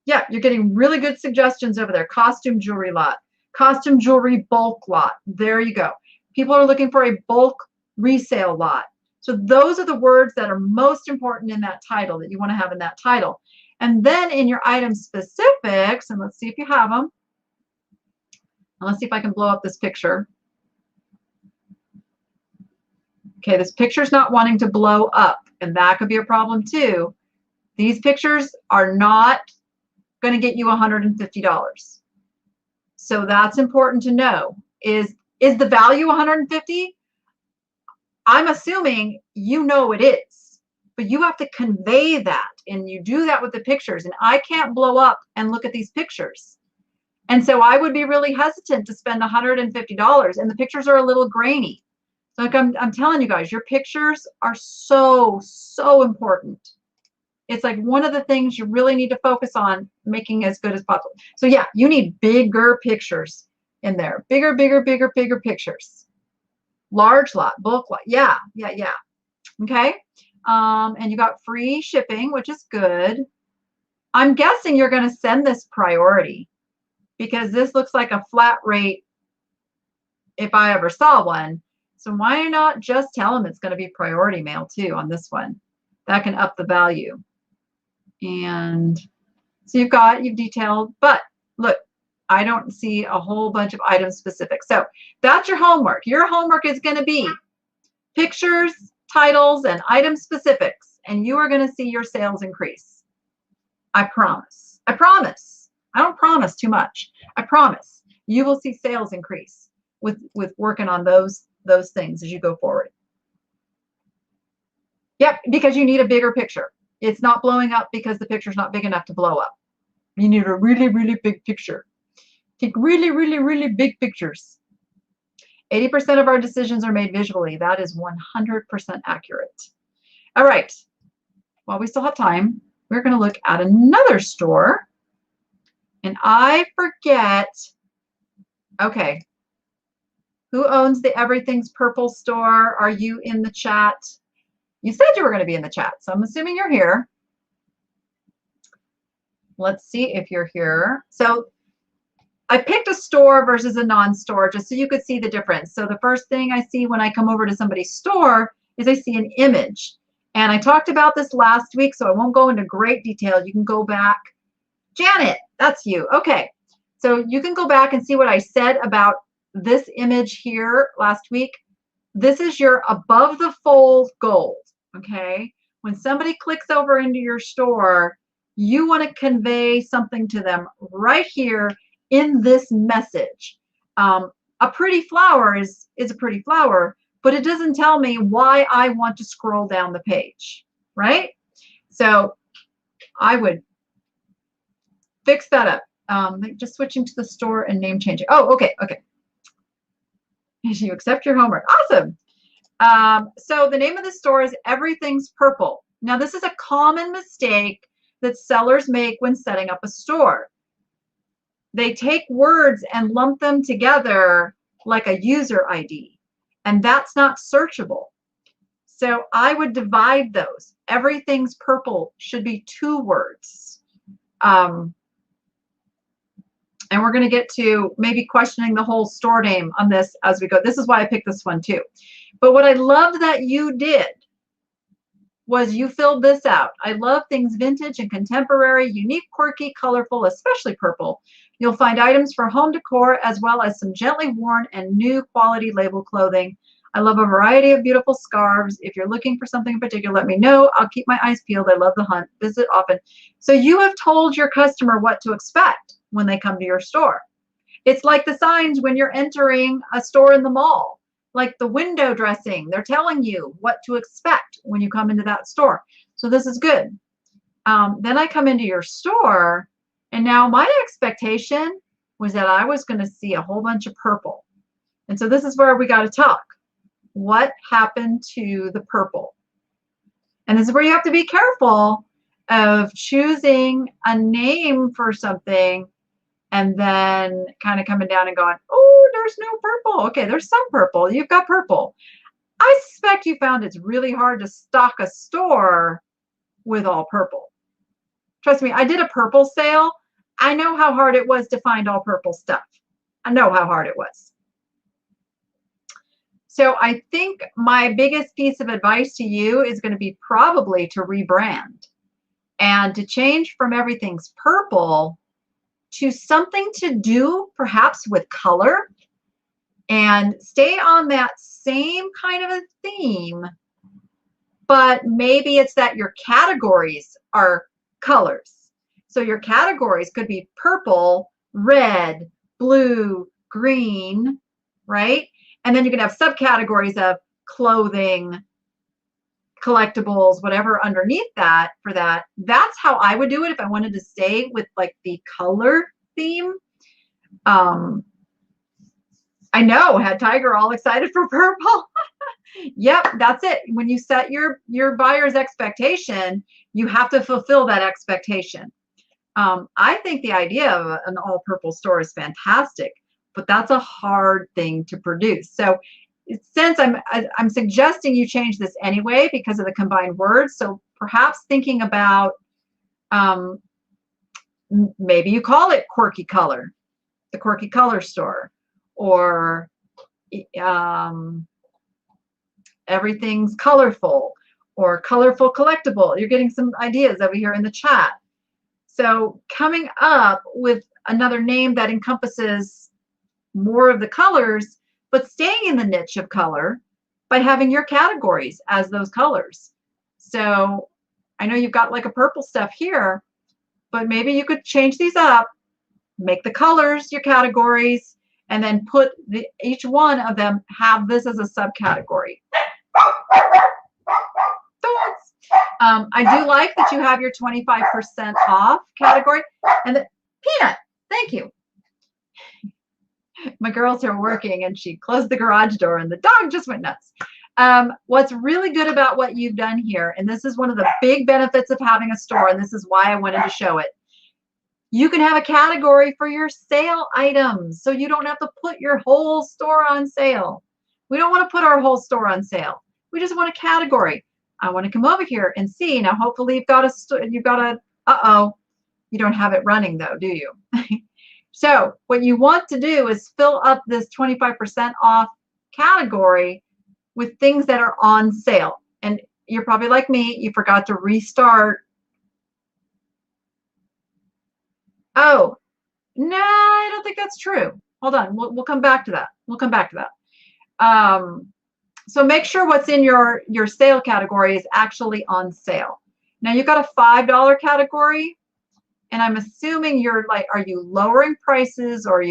Yeah, you're getting really good suggestions over there. Costume jewelry lot, costume jewelry bulk lot. There you go. People are looking for a bulk resale lot. So those are the words that are most important in that title that you want to have in that title. And then in your item specifics, and let's see if you have them. And let's see if I can blow up this picture. Okay, this picture's not wanting to blow up, and that could be a problem too. These pictures are not going to get you $150. So that's important to know. Is the value 150? I'm assuming you know it is, but you have to convey that, and you do that with the pictures. And I can't blow up and look at these pictures. And so I would be really hesitant to spend $150, and the pictures are a little grainy. So like I'm telling you guys, your pictures are so important. It's like one of the things you really need to focus on making as good as possible. So yeah, you need bigger pictures in there. Bigger pictures. Large lot, bulk lot. Yeah. Okay. And you got free shipping, which is good. I'm guessing you're going to send this priority because this looks like a flat rate if I ever saw one. So why not just tell them it's going to be priority mail too on this one? That can up the value. And so you've detailed, but look, I don't see a whole bunch of item specific. So that's your homework. Your homework is going to be pictures, titles, and item specifics, and you are going to see your sales increase. I promise. I promise. I don't promise too much. I promise you will see sales increase with working on those things as you go forward. Yep, because you need a bigger picture. It's not blowing up because the picture's not big enough to blow up. You need a really big picture. Take really big pictures. 80% of our decisions are made visually. That is 100% accurate. All right. While we still have time, we're going to look at another store. And I forget. Okay. Who owns the Everything's Purple store? Are you in the chat? You said you were going to be in the chat, so I'm assuming you're here. Let's see if you're here. So I picked a store versus a non-store just so you could see the difference. So the first thing I see when I come over to somebody's store is I see an image. And I talked about this last week, so I won't go into great detail. You can go back. Janet, that's you. Okay. So you can go back and see what I said about this image here last week. This is your above the fold gold. Okay. When somebody clicks over into your store, you want to convey something to them right here in this message. A pretty flower is a pretty flower, but it doesn't tell me why I want to scroll down the page, right? So I would fix that up. Just switching to the store and name changing. Oh, okay. You accept your homework. Awesome. So the name of the store is Everything's Purple. Now, this is a common mistake that sellers make when setting up a store. They take words and lump them together like a user ID, and that's not searchable. So I would divide those. Everything's Purple should be 2 words. And we're going to get to maybe questioning the whole store name on this as we go. This is why I picked this one too. But what I loved that you did was you filled this out. I love things vintage and contemporary, unique, quirky, colorful, especially purple. You'll find items for home decor as well as some gently worn and new quality label clothing. I love a variety of beautiful scarves. If you're looking for something in particular, let me know. I'll keep my eyes peeled. I love the hunt. Visit often. So you have told your customer what to expect when they come to your store. It's like the signs when you're entering a store in the mall, like the window dressing. They're telling you what to expect when you come into that store. So this is good. Then I come into your store, and now my expectation was that I was going to see a whole bunch of purple. And so this is where we got to talk. What happened to the purple? And this is where you have to be careful of choosing a name for something and then kind of coming down and going, oh, there's no purple. Okay, there's some purple. You've got purple. I suspect you found it's really hard to stock a store with all purple. Trust me, I did a purple sale. I know how hard it was to find all purple stuff. I know how hard it was. So I think my biggest piece of advice to you is going to be probably to rebrand and to change from everything's purple to something to do perhaps with color, and stay on that same kind of a theme, but maybe it's that your categories are colors. So your categories could be purple, red, blue, green, right? And then you can have subcategories of clothing, collectibles, whatever underneath that for that. That's how I would do it if I wanted to stay with like the color theme. I know, had Tiger all excited for purple. Yep, that's it. When you set your buyer's expectation, you have to fulfill that expectation. I think the idea of an all purple store is fantastic, but that's a hard thing to produce. So since I'm suggesting you change this anyway because of the combined words, so perhaps thinking about maybe you call it quirky color, the quirky color store, or everything's colorful, or colorful collectible. You're getting some ideas over here in the chat. So coming up with another name that encompasses more of the colors, but staying in the niche of color by having your categories as those colors. So I know you've got like a purple stuff here, but maybe you could change these up, make the colors your categories, and then put each one of them have this as a subcategory. I do like that you have your 25% off category. And Peanut, thank you. My girls are working and she closed the garage door and the dog just went nuts. What's really good about what you've done here, and this is one of the big benefits of having a store, and this is why I wanted to show it. You can have a category for your sale items, so you don't have to put your whole store on sale. We don't want to put our whole store on sale. We just want a category. I want to come over here and see. Now, hopefully you've got uh-oh, you don't have it running though, do you? So what you want to do is fill up this 25% off category with things that are on sale. And you're probably like me, you forgot to restart. Oh, no, I don't think that's true. Hold on, we'll come back to that. We'll come back to that. So make sure what's in your sale category is actually on sale. Now you've got a $5 category, and I'm assuming you're like, are you lowering prices, or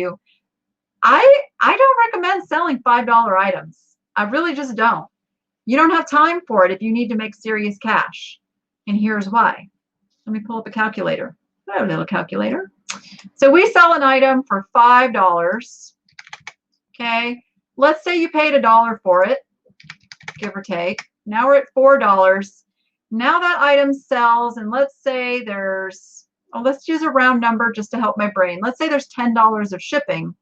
I don't recommend selling $5 items. I really just don't. You don't have time for it if you need to make serious cash. And here's why. Let me pull up a calculator. I have a little calculator. So we sell an item for $5. Okay. Let's say you paid $1 for it, give or take. Now we're at $4. Now that item sells, and let's say there's, let's use a round number just to help my brain. Let's say there's $10 of shipping.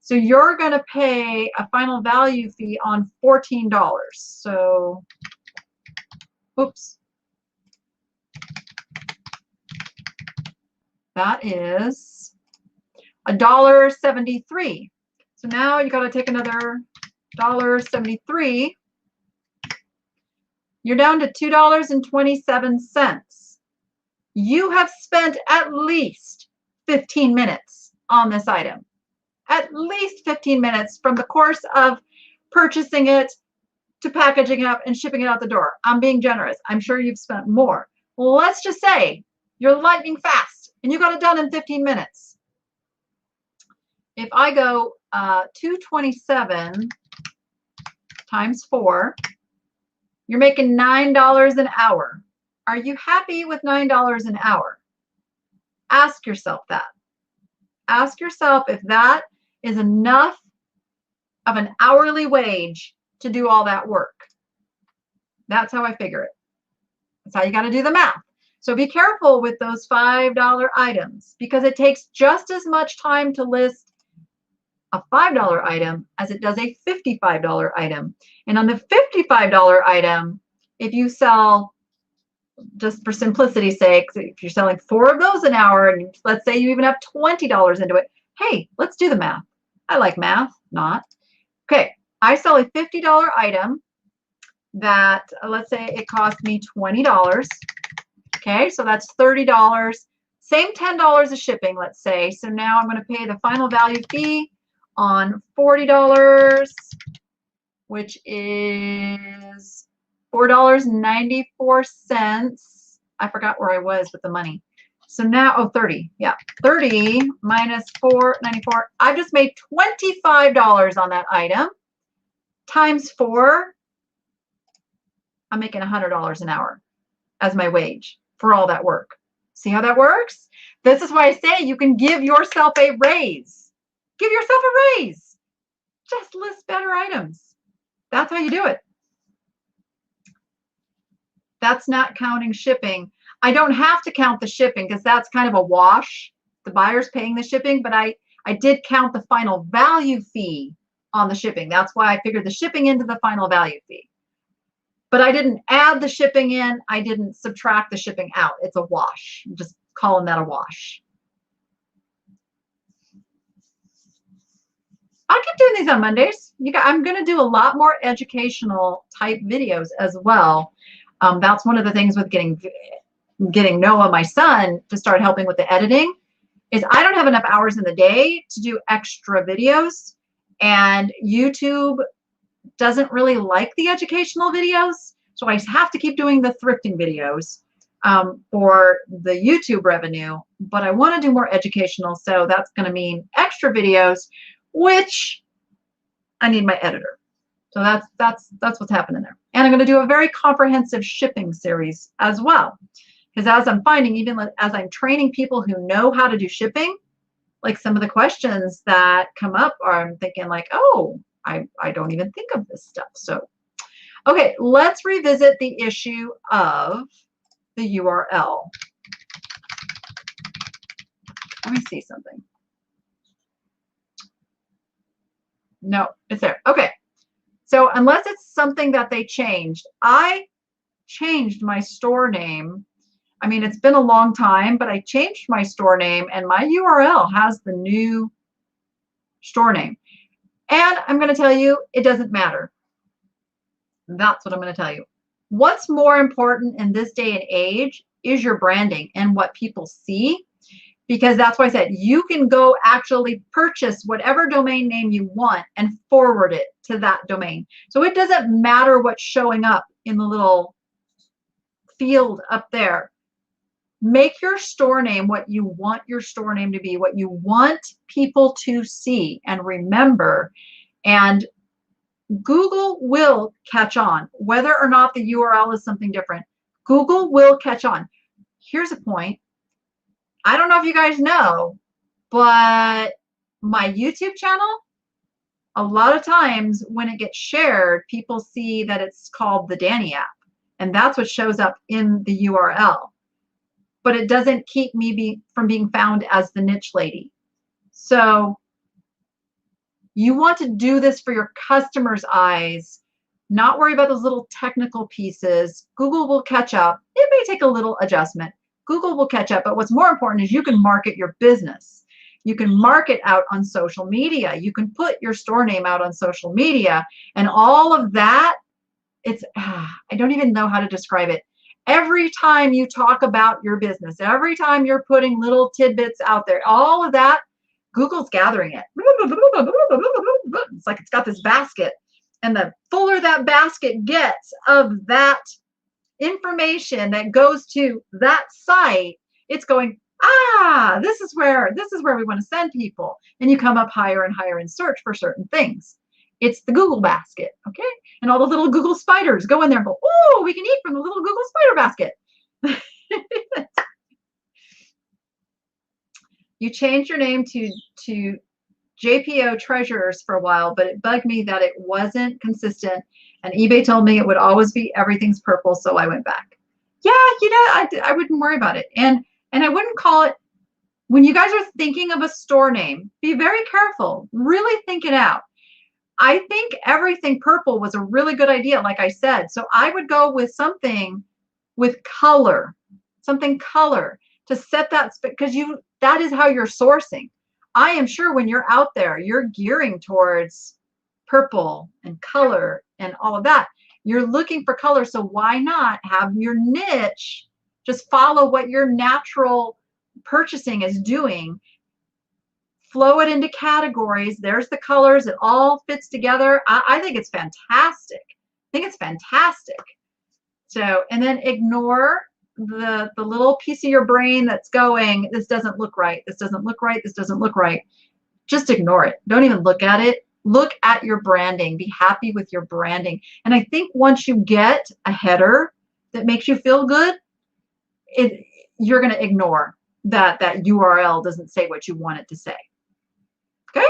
So you're going to pay a final value fee on $14. So, oops. That is $1.73. So now you got to take another $1.73. You're down to $2.27. You have spent at least 15 minutes on this item. At least 15 minutes from the course of purchasing it to packaging it up and shipping it out the door. I'm being generous. I'm sure you've spent more. Well, let's just say you're lightning fast and you got it done in 15 minutes. If I go 227 times 4, you're making $9 an hour. Are you happy with $9 an hour? Ask yourself that. Ask yourself if that is enough of an hourly wage to do all that work. That's how I figure it. That's how you got to do the math. So be careful with those $5 items, because it takes just as much time to list a $5 item as it does a $55 item. And on the $55 item, if you sell, just for simplicity's sake, if you're selling 4 of those an hour, and let's say you even have $20 into it, hey, let's do the math. I like math, not. Okay, I sell a $50 item that, let's say it cost me $20. Okay, so that's $30. Same $10 of shipping, let's say. So now I'm going to pay the final value fee on $40, which is $4.94. I forgot where I was with the money. So now, oh, 30. Yeah, 30 minus $4.94. I've just made $25 on that item. Times 4, I'm making $100 an hour as my wage for all that work. See how that works? This is why I say you can give yourself a raise. Give yourself a raise. Just list better items. That's how you do it. That's not counting shipping. I don't have to count the shipping because that's kind of a wash. The buyer's paying the shipping, but I did count the final value fee on the shipping. That's why I figured the shipping into the final value fee. But I didn't add the shipping in. I didn't subtract the shipping out. It's a wash. I'm just calling that a wash. I'll keep doing these on Mondays. I'm going to do a lot more educational type videos as well. That's one of the things with getting Noah, my son, to start helping with the editing, is I don't have enough hours in the day to do extra videos, and YouTube doesn't really like the educational videos, so I have to keep doing the thrifting videos for the YouTube revenue, but I want to do more educational, so that's going to mean extra videos, which I need my editor. So that's what's happening there. And I'm going to do a very comprehensive shipping series as well, because as I'm finding, even as I'm training people who know how to do shipping, like some of the questions that come up are, I'm thinking like, oh, I don't even think of this stuff. So, okay, let's revisit the issue of the URL. Let me see something. No, it's there. Okay. So unless it's something that they changed, I changed my store name. I mean, it's been a long time, but I changed my store name, and my URL has the new store name. And I'm going to tell you, it doesn't matter. That's what I'm going to tell you. What's more important in this day and age is your branding and what people see, because that's why I said you can go actually purchase whatever domain name you want and forward it to that domain. So it doesn't matter what's showing up in the little field up there. Make your store name what you want your store name to be, what you want people to see and remember. And Google will catch on, whether or not the URL is something different. Google will catch on. Here's a point. I don't know if you guys know, but my YouTube channel, a lot of times when it gets shared, people see that it's called the Danny app, and that's what shows up in the URL. But it doesn't keep me from being found as the niche lady. So you want to do this for your customers' eyes, not worry about those little technical pieces. Google will catch up. It may take a little adjustment. Google will catch up, but what's more important is you can market your business. You can market out on social media. You can put your store name out on social media, and all of that, it's, I don't even know how to describe it. Every time you talk about your business, every time you're putting little tidbits out there, all of that, Google's gathering it. It's like it's got this basket, and the fuller that basket gets of that information that goes to that site, it's going, this is where we want to send people, and you come up higher and higher in search for certain things. It's the Google basket, okay? And all the little Google spiders go in there and go, oh, we can eat from the little Google spider basket. You changed your name to JPO Treasurers for a while, but it bugged me that it wasn't consistent, and eBay told me it would always be everything's purple, so I went back. Yeah, you know, I wouldn't worry about it. And I wouldn't call it, when you guys are thinking of a store name, be very careful. Really think it out. I think everything purple was a really good idea, like I said. So I would go with something with color, something color to set that, because that is how you're sourcing. I am sure when you're out there, you're gearing towards purple and color and all of that. You're looking for color. So why not have your niche just follow what your natural purchasing is doing? Flow it into categories. There's the colors. It all fits together. I think it's fantastic. I think it's fantastic. So, and then ignore the little piece of your brain that's going, this doesn't look right. This doesn't look right. This doesn't look right. Just ignore it. Don't even look at it. Look at your branding. Be happy with your branding. And I think once you get a header that makes you feel good, you're going to ignore that URL doesn't say what you want it to say. Okay?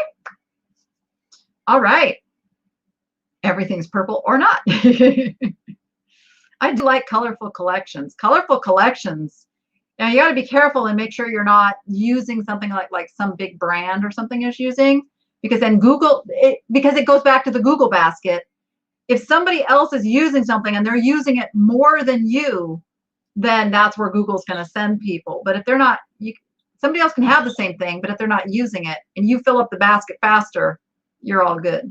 All right. Everything's purple or not. I do like colorful collections. Colorful collections. Now you got to be careful and make sure you're not using something like some big brand or something is using, because then Google, because it goes back to the Google basket. If somebody else is using something and they're using it more than you, then that's where Google's going to send people. But if they're not, somebody else can have the same thing, but if they're not using it and you fill up the basket faster, you're all good.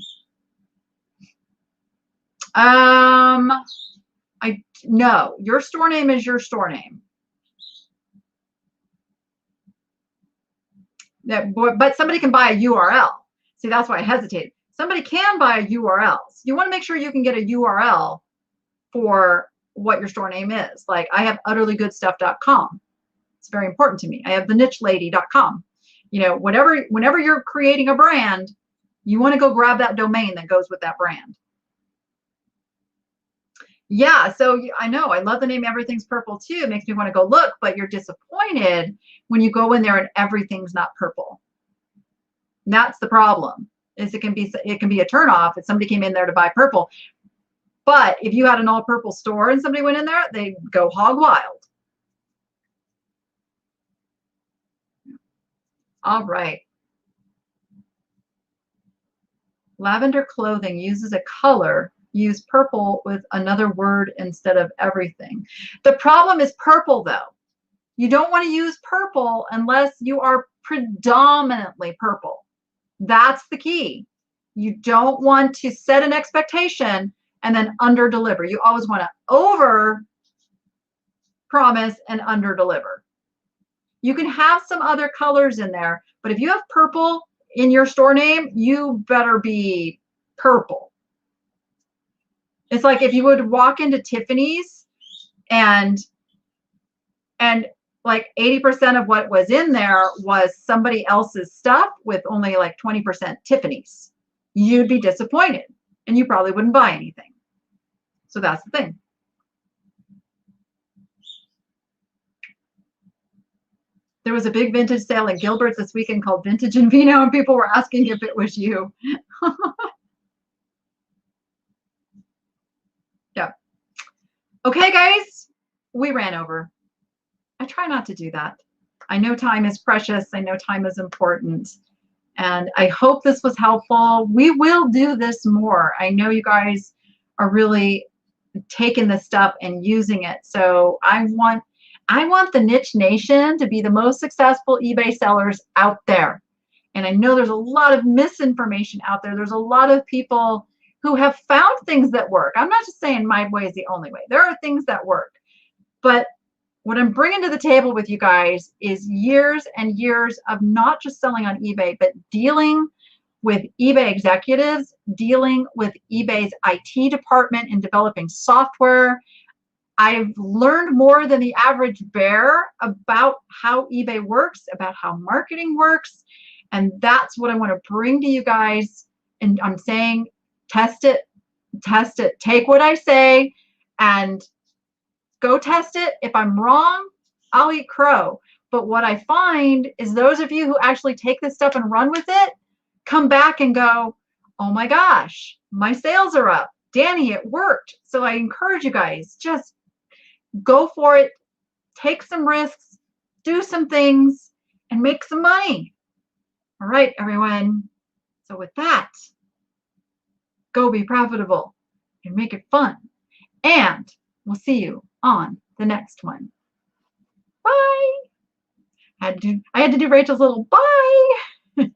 No, your store name is your store name. But somebody can buy a URL. See, that's why I hesitated. Somebody can buy a URL. So you want to make sure you can get a URL for what your store name is. Like I have utterlygoodstuff.com. It's very important to me. I have TheNICHELady.com. You know, whenever you're creating a brand, you want to go grab that domain that goes with that brand. Yeah, so I know, I love the name Everything's Purple too. It makes me want to go look, but you're disappointed when you go in there and everything's not purple. And that's the problem. Is it can be a turnoff if somebody came in there to buy purple. But if you had an all purple store and somebody went in there, they'd go hog wild. All right. Lavender clothing uses a color. Use purple with another word instead of everything. The problem is purple, though. You don't want to use purple unless you are predominantly purple. That's the key. You don't want to set an expectation and then under deliver. You always want to over promise and under deliver. You can have some other colors in there, but if you have purple in your store name, you better be purple. It's like if you would walk into Tiffany's and like 80% of what was in there was somebody else's stuff with only like 20% Tiffany's. You'd be disappointed and you probably wouldn't buy anything. So that's the thing. There was a big vintage sale in Gilbert's this weekend called Vintage and Vino, and people were asking if it was you. Yeah. Okay, guys, we ran over. I try not to do that. I know time is precious. I know time is important. And I hope this was helpful. We will do this more. I know you guys are really taking this stuff and using it. So I want the Niche Nation to be the most successful eBay sellers out there. And I know there's a lot of misinformation out there. There's a lot of people who have found things that work. I'm not just saying my way is the only way. There are things that work. But what I'm bringing to the table with you guys is years and years of not just selling on eBay, but dealing with eBay executives, dealing with eBay's IT department and developing software. I've learned more than the average bear about how eBay works, about how marketing works. And that's what I want to bring to you guys. And I'm saying, test it, test it. Take what I say and go test it. If I'm wrong, I'll eat crow. But what I find is those of you who actually take this stuff and run with it, come back and go, oh my gosh, my sales are up. Danny, it worked. So I encourage you guys, just go for it, take some risks, do some things, and make some money. All right, everyone. So with that, go be profitable and make it fun. And we'll see you on the next one. Bye. I had to do Rachel's little bye.